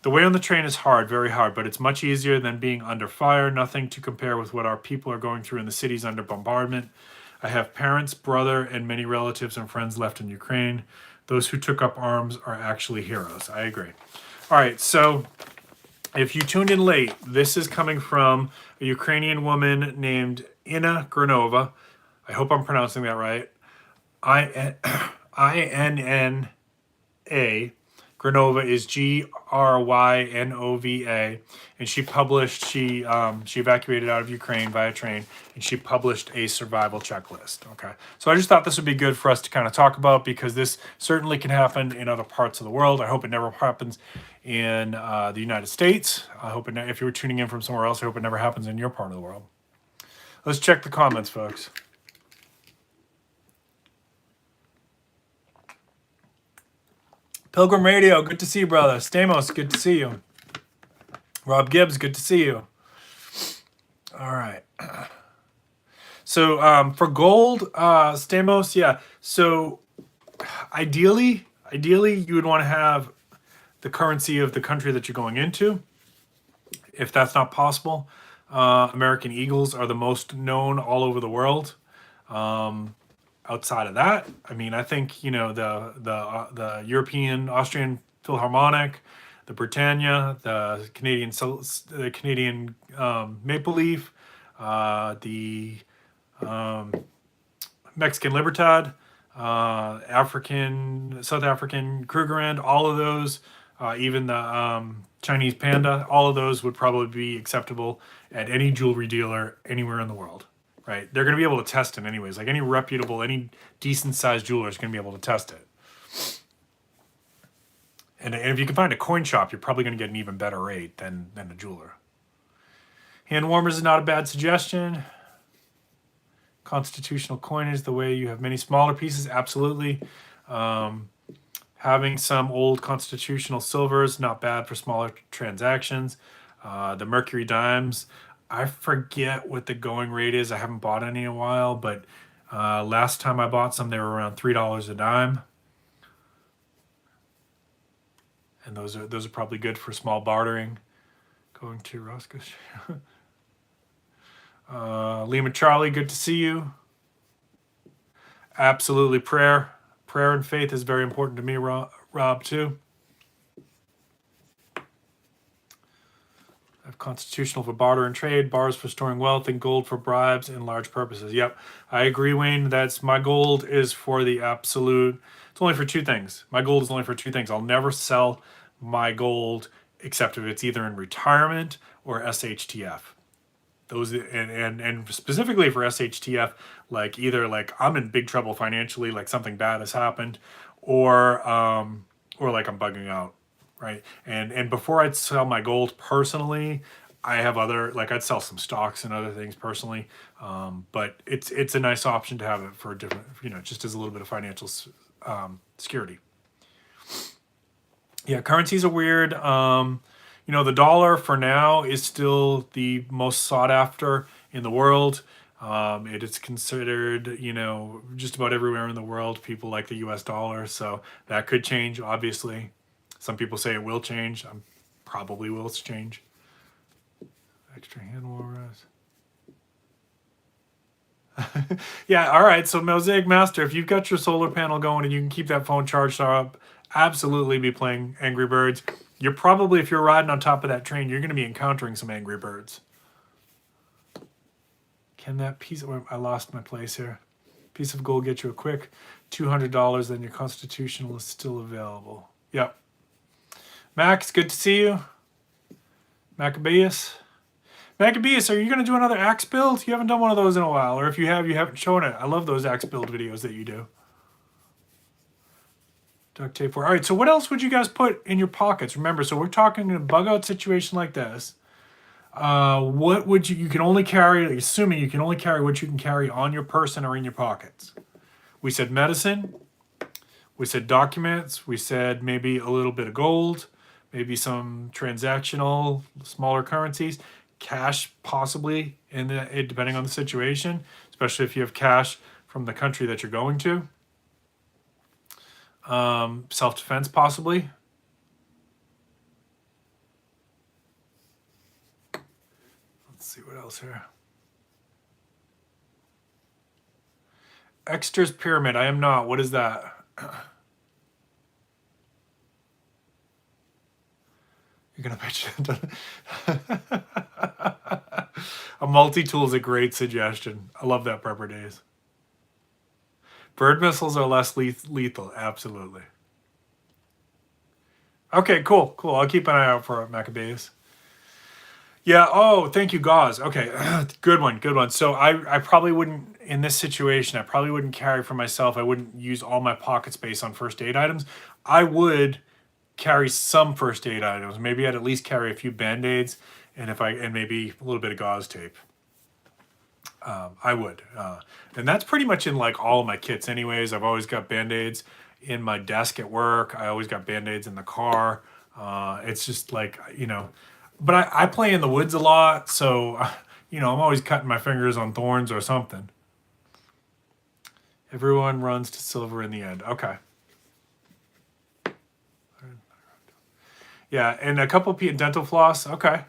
The way on the train is hard, very hard, but it's much easier than being under fire. Nothing to compare with what our people are going through in the cities under bombardment. I have parents, brother, and many relatives and friends left in Ukraine. Those who took up arms are actually heroes. I agree. All right, so if you tuned in late, this is coming from a Ukrainian woman named Inna Granova. I hope I'm pronouncing that right. I-N-N-A. Granova is Grynova, and she evacuated out of Ukraine via train, and she published a survival checklist. Okay, so I just thought this would be good for us to kind of talk about, because this certainly can happen in other parts of the world. I hope it never happens in the United States. I hope if you were tuning in from somewhere else, I hope it never happens in your part of the world. Let's check the comments, folks. Pilgrim Radio, good to see you, brother. Stamos, good to see you. Rob Gibbs, good to see you. All right. So for gold, Stamos, yeah. So ideally, you would want to have the currency of the country that you're going into. If that's not possible, American Eagles are the most known all over the world. Outside of that, I mean, I think the European Austrian Philharmonic, the Britannia, the Canadian Maple Leaf, the Mexican Libertad, South African Krugerrand, all of those, even the Chinese Panda, all of those would probably be acceptable at any jewelry dealer anywhere in the world. Right, they're going to be able to test it anyways. Like any reputable, any decent-sized jeweler is going to be able to test it. And if you can find a coin shop, you're probably going to get an even better rate than a jeweler. Hand warmers is not a bad suggestion. Constitutional coinage, the way you have many smaller pieces, absolutely. Having some old constitutional silvers, not bad for smaller transactions. The Mercury dimes, I forget what the going rate is. I haven't bought any in a while, but last time I bought some, they were around $3 a dime. And those are probably good for small bartering. Going to Roscoe. Lima Charlie, good to see you. Absolutely. Prayer and faith is very important to me, Rob, too. I have constitutional for barter and trade, bars for storing wealth, and gold for bribes and large purposes. Yep, I agree, Wayne. That's my gold is for the absolute. It's only for two things. My gold is only for two things. I'll never sell my gold except if it's either in retirement or SHTF. Those and specifically for SHTF, like either like I'm in big trouble financially, like something bad has happened, or like I'm bugging out, right? And before I'd sell my gold personally, I have other like I'd sell some stocks and other things personally, but it's a nice option to have it for a different, just as a little bit of financial security. Yeah, currencies are weird. The dollar for now is still the most sought after in the world. It is considered, just about everywhere in the world, people like the US dollar. So that could change, obviously. Some people say it will change. Probably will change. Extra hand walrus. Yeah, all right. So Mosaic Master, if you've got your solar panel going and you can keep that phone charged up, absolutely be playing Angry Birds. You're probably, if you're riding on top of that train, you're going to be encountering some Angry Birds. Can that piece of, I lost my place here. Piece of gold get you a quick $200, then your constitutional is still available. Yep. Max, good to see you. Maccabeus, are you going to do another axe build? You haven't done one of those in a while. Or if you have, you haven't shown it. I love those axe build videos that you do. Duct tape for. All right, so what else would you guys put in your pockets? Remember, so we're talking in a bug out situation like this. What would you can only carry, assuming you can only carry what you can carry on your person or in your pockets. We said medicine. We said documents. We said maybe a little bit of gold, maybe some transactional, smaller currencies, cash possibly, depending on the situation, especially if you have cash from the country that you're going to. Self-defense possibly. Let's see what else here. Extras pyramid. I am not. What is that? You're gonna pitch it. A multi-tool is a great suggestion. I love that, Prepper Days. Bird missiles are less lethal. Absolutely. Okay, cool. I'll keep an eye out for Maccabeus. Yeah. Oh, thank you, Gauze. Okay, good one. So I probably wouldn't, in this situation, I probably wouldn't carry for myself. I wouldn't use all my pocket space on first aid items. I would carry some first aid items. Maybe I'd at least carry a few Band-Aids and maybe a little bit of gauze tape. I would. And that's pretty much in like all of my kits anyways. I've always got Band-Aids in my desk at work. I always got Band-Aids in the car. It's just like, but I play in the woods a lot. So, I'm always cutting my fingers on thorns or something. Everyone runs to silver in the end. Okay. Yeah, and a couple dental floss. Okay.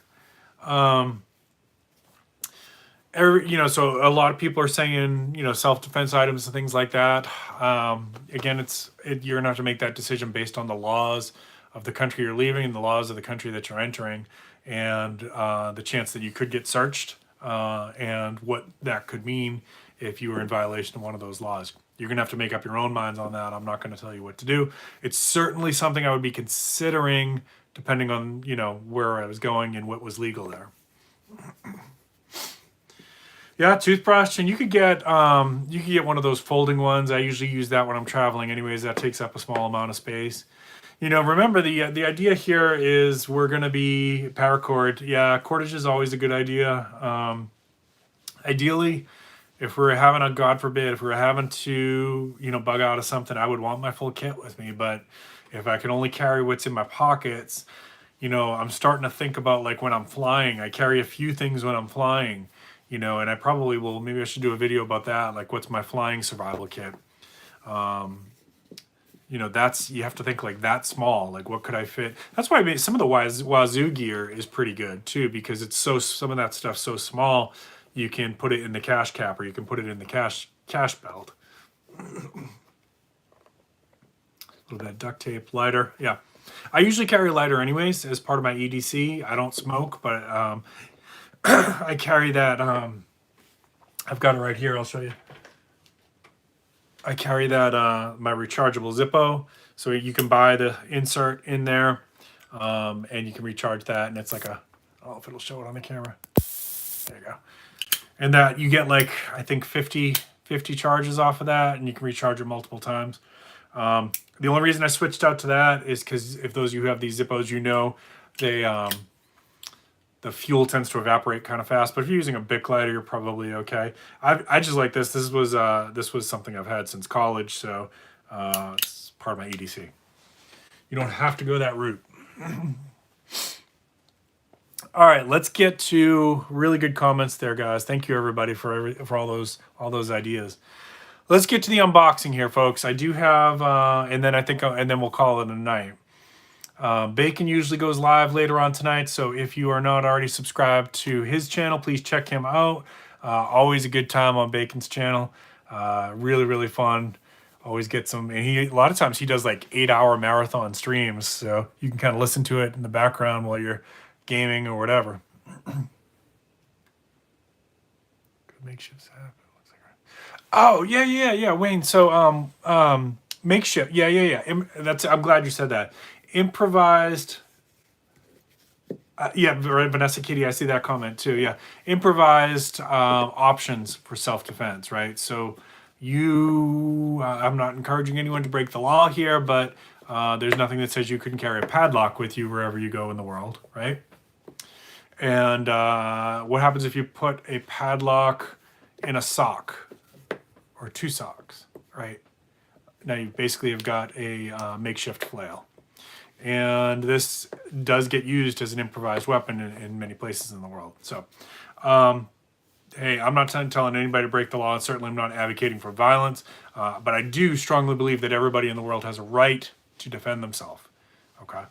So a lot of people are saying, self-defense items and things like that. Again, you're gonna have to make that decision based on the laws of the country you're leaving and the laws of the country that you're entering, and the chance that you could get searched, and what that could mean if you were in violation of one of those laws. You're gonna have to make up your own minds on that. I'm not gonna tell you what to do. It's certainly something I would be considering, depending on where I was going and what was legal there. Yeah, toothbrush, and you could get one of those folding ones. I usually use that when I'm traveling anyways. That takes up a small amount of space. Remember the idea here is we're going to be paracord. Yeah, cordage is always a good idea. Ideally, if we're having God forbid, if we're having to, bug out of something, I would want my full kit with me. But if I can only carry what's in my pockets, I'm starting to think about like when I'm flying, I carry a few things when I'm flying. And I probably will, maybe I should do a video about that, like what's my flying survival kit. You have to think like that small, like what could I fit? That's why some of the Wazoo gear is pretty good too, because some of that stuff's so small, you can put it in the cash cap or you can put it in the cash belt. little bit of duct tape, lighter. Yeah. I usually carry a lighter anyways as part of my EDC. I don't smoke, but I carry that. I've got it right here. I'll show you. I carry that my rechargeable Zippo. So you can buy the insert in there and you can recharge that. And it's like a, I don't know if it'll show it on the camera. There you go. And that you get like, I think 50 charges off of that, and you can recharge it multiple times. The only reason I switched out to that is because if those of you who have these Zippos, you know, they the fuel tends to evaporate kind of fast. But if you're using a Bic lighter, you're probably okay. I just like this. This was something I've had since college, so it's part of my EDC. You don't have to go that route. All right, let's get to really good comments there, guys. Thank you everybody for all those ideas. Let's get to the unboxing here, folks. I do have, and then we'll call it a night. Bacon usually goes live later on tonight, so if you are not already subscribed to his channel, please check him out. Always a good time on Bacon's channel. Really, really fun. Always get some, and a lot of times he does like 8-hour marathon streams, so you can kind of listen to it in the background while you're gaming or whatever. Good makeshifts happen. Oh yeah, Wayne. So makeshift. Yeah. I'm glad you said that. Improvised. Yeah, Vanessa Kitty. I see that comment too. Yeah, improvised options for self-defense. Right. So I'm not encouraging anyone to break the law here, but there's nothing that says you couldn't carry a padlock with you wherever you go in the world. Right. And what happens if you put a padlock in a sock or 2 socks, right? Now you basically have got a makeshift flail. And this does get used as an improvised weapon in many places in the world. So, hey, I'm not telling anybody to break the law, and certainly I'm not advocating for violence, but I do strongly believe that everybody in the world has a right to defend themselves, okay?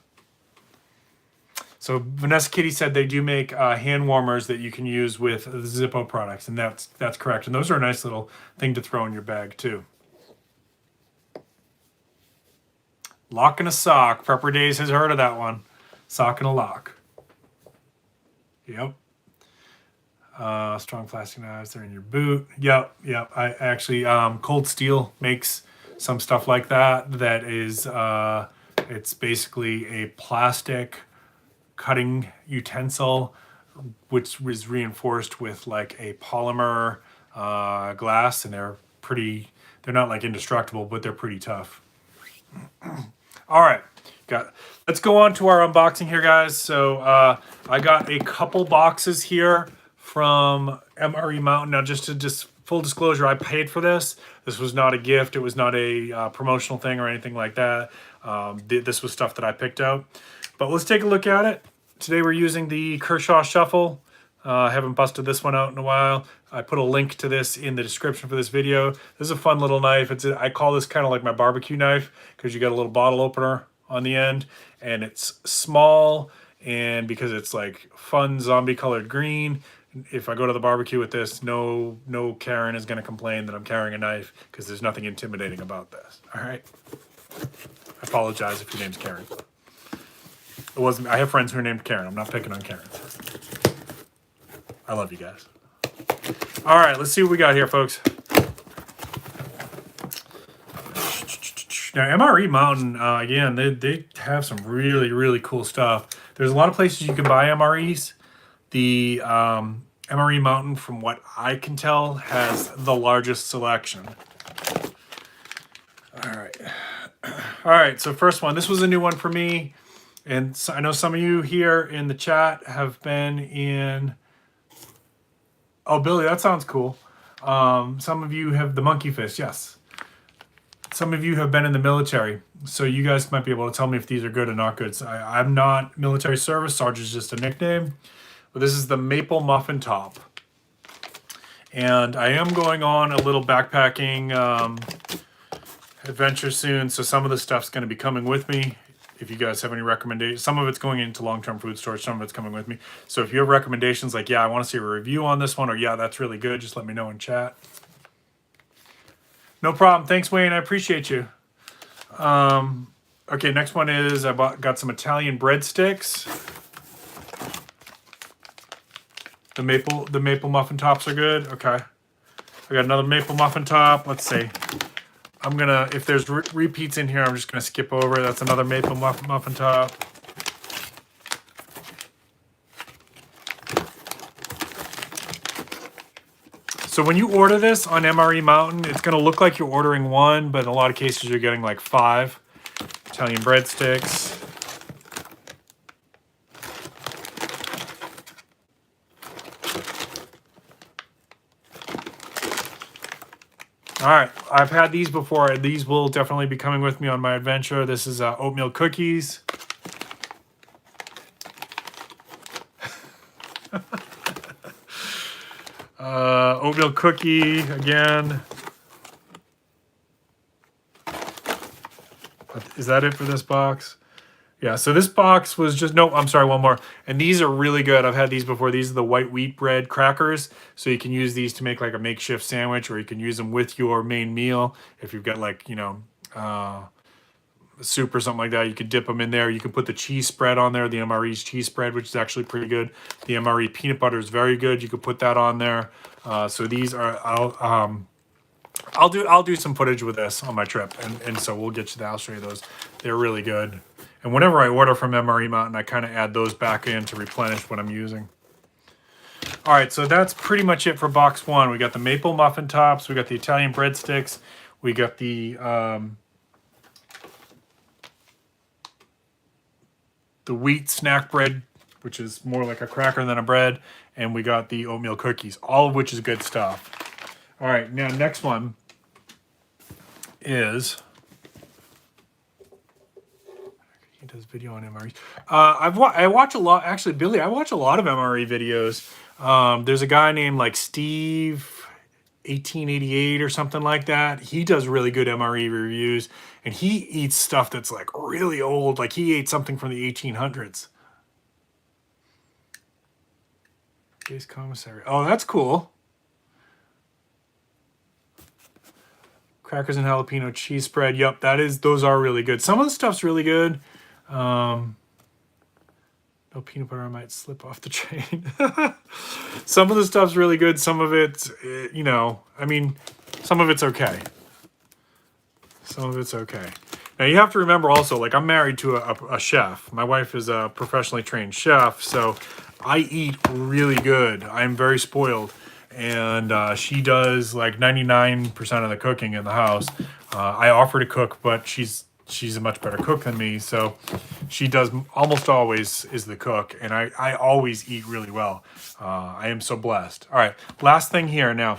So Vanessa Kitty said they do make hand warmers that you can use with the Zippo products, and that's correct. And those are a nice little thing to throw in your bag too. Lock and a sock. Prepper Days has heard of that one. Sock and a lock. Yep. Strong plastic knives. They're in your boot. Yep. I actually Cold Steel makes some stuff like that. That is, it's basically a plastic cutting utensil, which was reinforced with like a polymer glass, and they're not like indestructible, but they're pretty tough. All right, let's go on to our unboxing here, guys. So I got a couple boxes here from MRE Mountain. Now, just full disclosure, I paid for this. This was not a gift. It was not a promotional thing or anything like that. This was stuff that I picked out. But let's take a look at it. Today we're using the Kershaw Shuffle. I haven't busted this one out in a while. I put a link to this in the description for this video. This is a fun little knife. I call this kind of like my barbecue knife because you got a little bottle opener on the end, and it's small, and because it's like fun zombie colored green, if I go to the barbecue with this, no Karen is going to complain that I'm carrying a knife, because there's nothing intimidating about this. All right. I apologize if your name's Karen. It wasn't. I have friends who are named Karen. I'm not picking on Karen. I love you guys. All right, let's see what we got here, folks. Now, MRE Mountain, again, they have some really, really cool stuff. There's a lot of places you can buy MREs. The MRE Mountain, from what I can tell, has the largest selection. All right, so first one. This was a new one for me. And so I know some of you here in the chat have been in... Oh, Billy, that sounds cool. Some of you have the monkey fist, yes. Some of you have been in the military, so you guys might be able to tell me if these are good or not good. So I'm not military service. Sarge is just a nickname. But this is the Maple Muffin Top. And I am going on a little backpacking adventure soon, so some of the stuff's going to be coming with me. If you guys have any recommendations, some of it's going into long-term food storage, some of it's coming with me. So if you have recommendations like, yeah, I want to see a review on this one, or yeah, that's really good, just let me know in chat. No problem. Thanks, Wayne. I appreciate you. Okay, next one is got some Italian breadsticks. The maple muffin tops are good. Okay. I got another maple muffin top. Let's see. I'm gonna, if there's repeats in here, I'm just gonna skip over. That's another maple muffin top. So when you order this on MRE Mountain, it's gonna look like you're ordering one, but in a lot of cases you're getting like 5 Italian breadsticks. All right, I've had these before. These will definitely be coming with me on my adventure. This is oatmeal cookies. Oatmeal cookie again. Is that it for this box? Yeah, so this box was just, no, I'm sorry, one more. And these are really good. I've had these before. These are the white wheat bread crackers. So you can use these to make like a makeshift sandwich, or you can use them with your main meal. If you've got like, you know, soup or something like that, you can dip them in there. You can put the cheese spread on there, the MRE's cheese spread, which is actually pretty good. The MRE peanut butter is very good. You could put that on there. So these are, I'll do some footage with this on my trip, and so we'll get you that. I'll show you those. They're really good. And whenever I order from MRE Mountain, I kind of add those back in to replenish what I'm using. All right, so that's pretty much it for box 1. We got the maple muffin tops, we got the Italian breadsticks, we got the wheat snack bread, which is more like a cracker than a bread, and we got the oatmeal cookies, all of which is good stuff. All right, now next one is, he does video on MRE. I watch a lot, actually, Billy, I watch a lot of MRE videos. There's a guy named like Steve 1888 or something like that. He does really good MRE reviews, and he eats stuff that's like really old. Like he ate something from the 1800s. Base commissary. Oh, that's cool. Crackers and jalapeno cheese spread. Yep, those are really good. Some of the stuff's really good. No peanut butter, I might slip off the train. Some of the stuff's really good. Some of it, you know, I mean, some of it's okay. Some of it's okay. Now you have to remember also, like I'm married to a chef. My wife is a professionally trained chef, so I eat really good. I'm very spoiled. And she does like 99% of the cooking in the house. I offer to cook, but she's a much better cook than me, so she does almost always is the cook, and I always eat really well. I am so blessed. All right, last thing here now.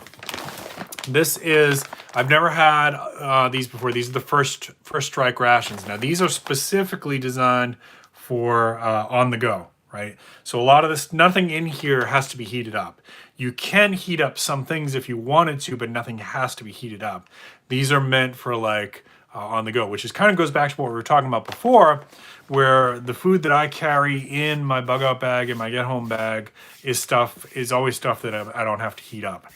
This is, I've never had these before. These are the first strike rations. Now these are specifically designed for on the go, right? So a lot of this, nothing in here has to be heated up. You can heat up some things if you wanted to, but nothing has to be heated up. These are meant for like on the go, which is kind of goes back to what we were talking about before, where the food that I carry in my bug out bag and my get home bag is always stuff that I don't have to heat up.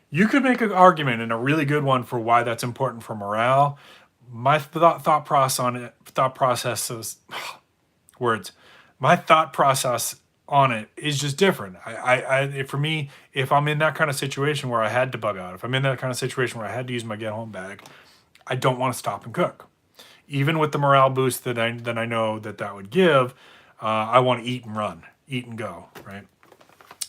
You could make an argument, and a really good one, for why that's important for morale. My thought process on it is just different. For me, if I'm in that kind of situation where I had to bug out, if I'm in that kind of situation where I had to use my get home bag, I don't want to stop and cook. Even with the morale boost that I know that would give, I want to eat and run, eat and go, right?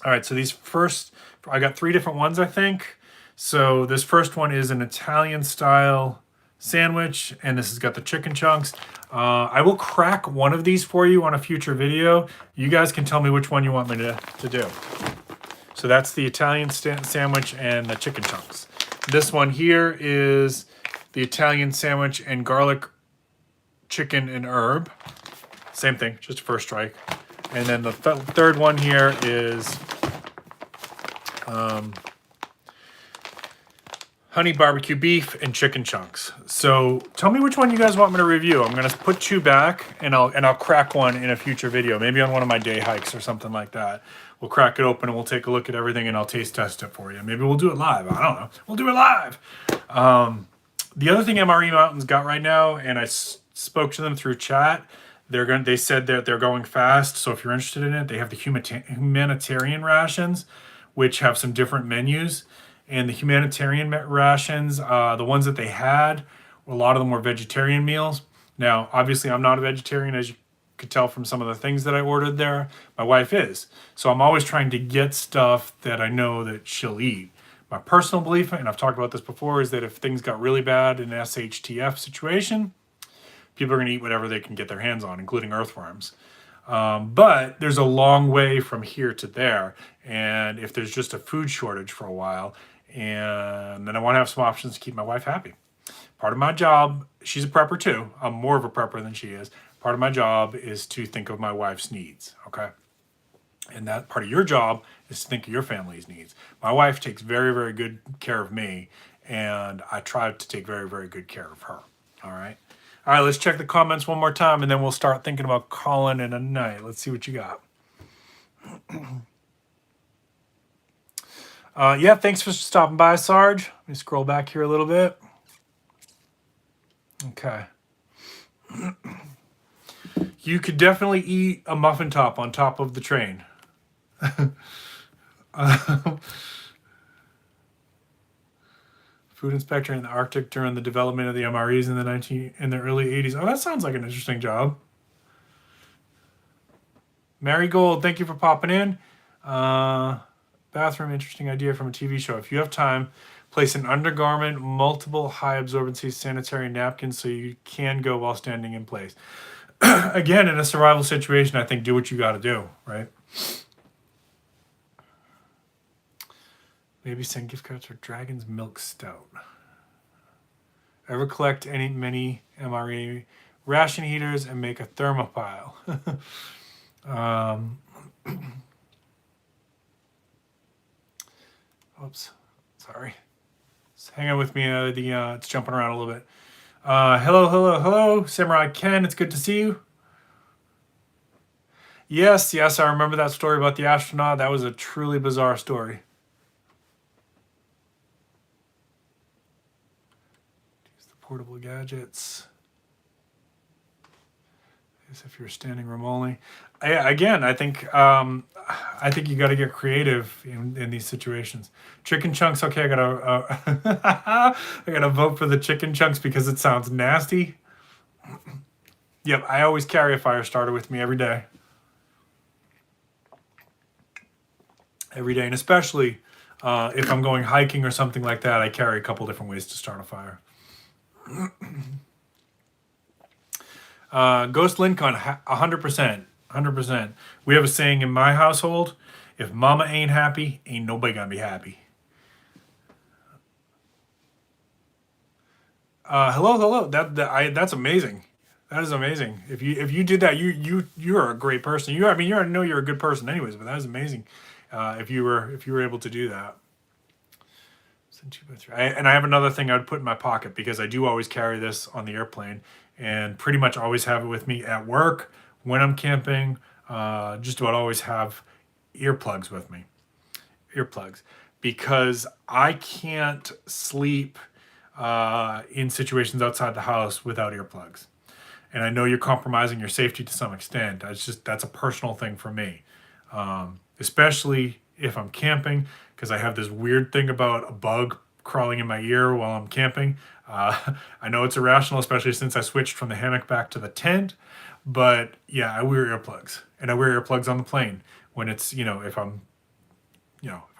All right, so these first, I got 3 different ones, I think. So this first one is an Italian style sandwich, and this has got the chicken chunks. I will crack one of these for you on a future video. You guys can tell me which one you want me to do. So that's the Italian sandwich and the chicken chunks. This one here is the Italian sandwich and garlic, chicken, and herb. Same thing, just first strike. And then the third one here is honey barbecue beef, and chicken chunks. So tell me which one you guys want me to review. I'm gonna put two back, and I'll crack one in a future video, maybe on one of my day hikes or something like that. We'll crack it open and we'll take a look at everything, and I'll taste test it for you. Maybe we'll do it live. I don't know. We'll do it live. The other thing MRE Mountains got right now, and I spoke to them through chat. They said that they're going fast. So if you're interested in it, they have the humanitarian rations, which have some different menus. And the humanitarian rations, the ones that they had, a lot of them were vegetarian meals. Now, obviously, I'm not a vegetarian, as you could tell from some of the things that I ordered there. My wife is. So I'm always trying to get stuff that I know that she'll eat. My personal belief, and I've talked about this before, is that if things got really bad in an SHTF situation, people are going to eat whatever they can get their hands on, including earthworms. But there's a long way from here to there. And if there's just a food shortage for a while, and then I want to have some options to keep my wife happy. Part of my job, she's a prepper too. I'm more of a prepper than she is. Part of my job is to think of my wife's needs, okay? And that part of your job is to think of your family's needs. My wife takes very, very good care of me, and I try to take very, very good care of her, all right? All right, let's check the comments one more time, and then we'll start thinking about calling it a night. Let's see what you got. Yeah, thanks for stopping by, Sarge. Let me scroll back here a little bit. Okay. You could definitely eat a muffin top on top of the train. Food inspector in the Arctic during the development of the MREs in the early 80s. Oh, that sounds like an interesting job. Marigold, thank you for popping in. Bathroom, interesting idea from a TV show. If you have time, place an undergarment, multiple high absorbency sanitary napkins so you can go while standing in place. Again, in a survival situation, I think do what you got to do, right? Maybe send gift cards for Dragon's Milk Stout. Ever collect many MRE ration heaters and make a thermopile? Oops, sorry. Just hang on with me. It's jumping around a little bit. Hello, Samurai Ken. It's good to see you. Yes, I remember that story about the astronaut. That was a truly bizarre story. Use the portable gadgets. As if you're standing room only. I think you got to get creative in these situations. Chicken chunks, okay. I gotta vote for the chicken chunks because it sounds nasty. Yep, I always carry a fire starter with me every day. And especially if I'm going hiking or something like that, I carry a couple different ways to start a fire. Ghost Lincon, 100%. We have a saying in my household: if mama ain't happy, ain't nobody gonna be happy. Hello. That's amazing. That is amazing. If you did that, you're a great person. I know you're a good person anyways, but that is amazing. If you were able to do that. And I have another thing I would put in my pocket because I do always carry this on the airplane and pretty much always have it with me at work when I'm camping. Just about always have earplugs with me. Because I can't sleep in situations outside the house without earplugs. And I know you're compromising your safety to some extent. That's a personal thing for me. Especially if I'm camping, because I have this weird thing about a bug crawling in my ear while I'm camping. I know it's irrational, especially since I switched from the hammock back to the tent. But yeah, I wear earplugs, and I wear earplugs on the plane when it's, if I'm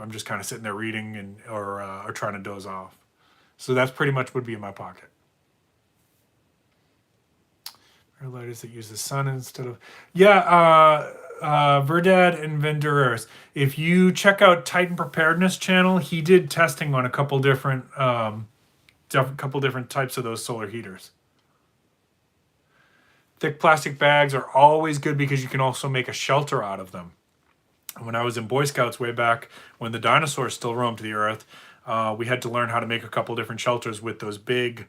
just kind of sitting there reading or trying to doze off. So that's pretty much would be in my pocket. Lighters that use the sun instead of Verdad and Vendureris. If you check out Titan Preparedness channel, he did testing on a couple different types of those solar heaters. Thick plastic bags are always good because you can also make a shelter out of them. And when I was in Boy Scouts way back when the dinosaurs still roamed the earth, we had to learn how to make a couple different shelters with those big,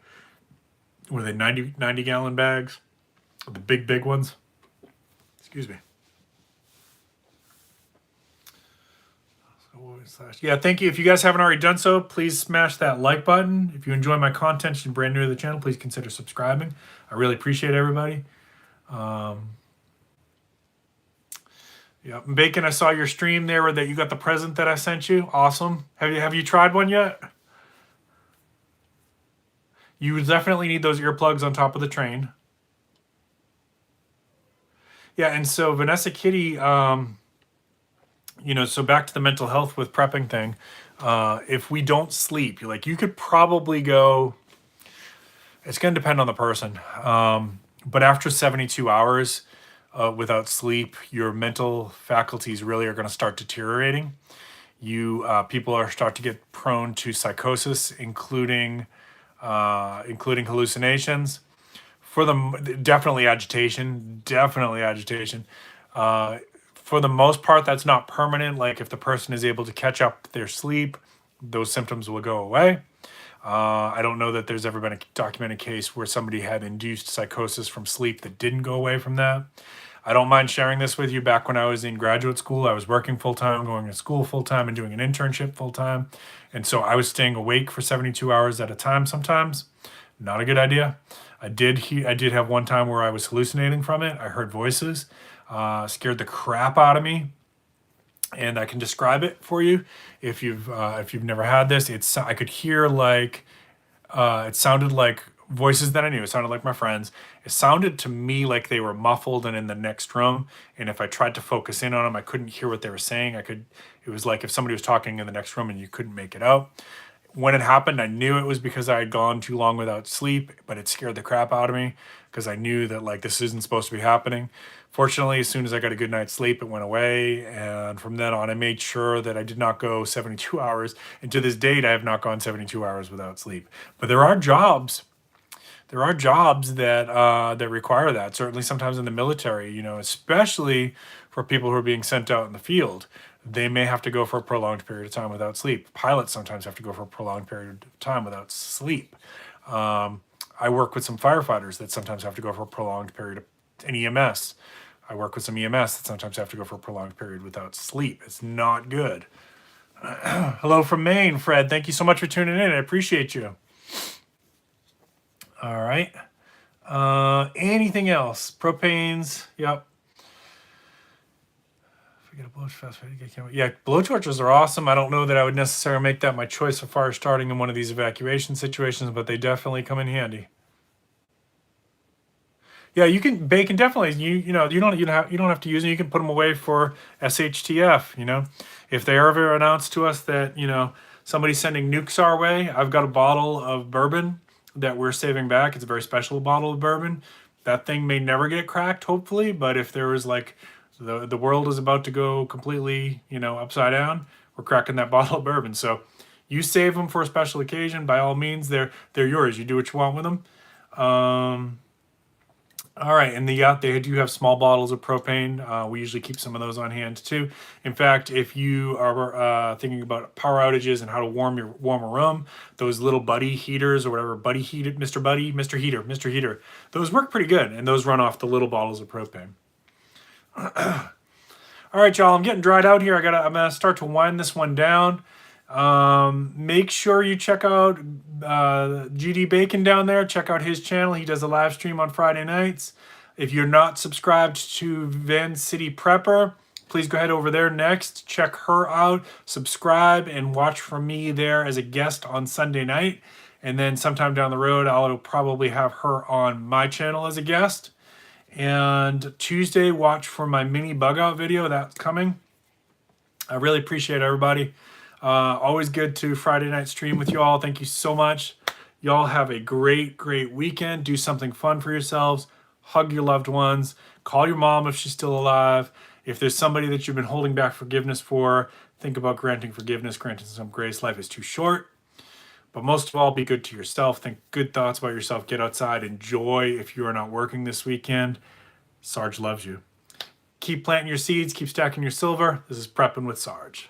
what are they, 90 gallon bags? The big ones. Excuse me. Yeah, thank you. If you guys haven't already done so, please smash that like button. If you enjoy my content and you're brand new to the channel, please consider subscribing. I really appreciate everybody. Yeah, Bacon, I saw your stream there that you got the present that I sent you. Awesome. Have you tried one yet? You definitely need those earplugs on top of the train. Yeah, and so Vanessa Kitty, you know, so back to the mental health with prepping thing. If we don't sleep, you could probably go, it's going to depend on the person. But after 72 hours without sleep, your mental faculties really are going to start deteriorating. People are start to get prone to psychosis, including hallucinations. For them, definitely agitation. For the most part, that's not permanent. Like if the person is able to catch up their sleep, those symptoms will go away. I don't know that there's ever been a documented case where somebody had induced psychosis from sleep that didn't go away from that. I don't mind sharing this with you. Back when I was in graduate school, I was working full-time, going to school full-time, and doing an internship full-time. And so I was staying awake for 72 hours at a time sometimes. Not a good idea. I did have one time where I was hallucinating from it. I heard voices, scared the crap out of me. And I can describe it for you if you've never had this. I could hear it sounded like voices that I knew. It sounded like my friends. It sounded to me like they were muffled and in the next room. And if I tried to focus in on them, I couldn't hear what they were saying. It was like if somebody was talking in the next room and you couldn't make it out. When it happened, I knew it was because I had gone too long without sleep, but it scared the crap out of me because I knew that this isn't supposed to be happening. Fortunately, as soon as I got a good night's sleep, it went away. And from then on, I made sure that I did not go 72 hours. And to this date, I have not gone 72 hours without sleep. But there are jobs that require that. Certainly sometimes in the military, especially for people who are being sent out in the field. They may have to go for a prolonged period of time without sleep. Pilots sometimes have to go for a prolonged period of time without sleep. I work with some firefighters that sometimes have to go for a prolonged period in EMS. I work with some EMS that sometimes have to go for a prolonged period without sleep. It's not good. Hello from Maine, Fred. Thank you so much for tuning in. I appreciate you. All right. Anything else? Propanes. Yep. Yeah, blowtorches are awesome. I don't know that I would necessarily make that my choice of fire starting in one of these evacuation situations, but they definitely come in handy. Yeah, you can bake and definitely you don't have to use them. You can put them away for SHTF. If they ever announce to us that somebody's sending nukes our way, I've got a bottle of bourbon that we're saving back. It's a very special bottle of bourbon. That thing may never get cracked, hopefully, but if there was the world is about to go completely, upside down, we're cracking that bottle of bourbon. So you save them for a special occasion. By all means, they're yours. You do what you want with them. All right, and they do have small bottles of propane. We usually keep some of those on hand too. In fact, if you are thinking about power outages and how to warm a room, those little buddy heaters or whatever, buddy heated, Mr. Heater, those work pretty good, and those run off the little bottles of propane. All right, y'all, I'm getting dried out here. I'm gonna start to wind this one down. Make sure you check out GD Bacon down there. Check out his channel. He does a live stream on Friday nights. If you're not subscribed to Van City Prepper, please go ahead over there next. Check her out, subscribe, and watch for me there as a guest on Sunday night. And then sometime down the road, I'll probably have her on my channel as a guest. And Tuesday, watch for my mini bug out video. That's coming. I really appreciate everybody. Always good to Friday night stream with you all. Thank you so much. Y'all have a great weekend. Do something fun for yourselves. Hug your loved ones. Call your mom if she's still alive. If there's somebody that you've been holding back forgiveness for, think about granting forgiveness, granting some grace. Life is too short. But most of all, be good to yourself. Think good thoughts about yourself. Get outside. Enjoy if you are not working this weekend. Sarge loves you. Keep planting your seeds. Keep stacking your silver. This is Prepping with Sarge.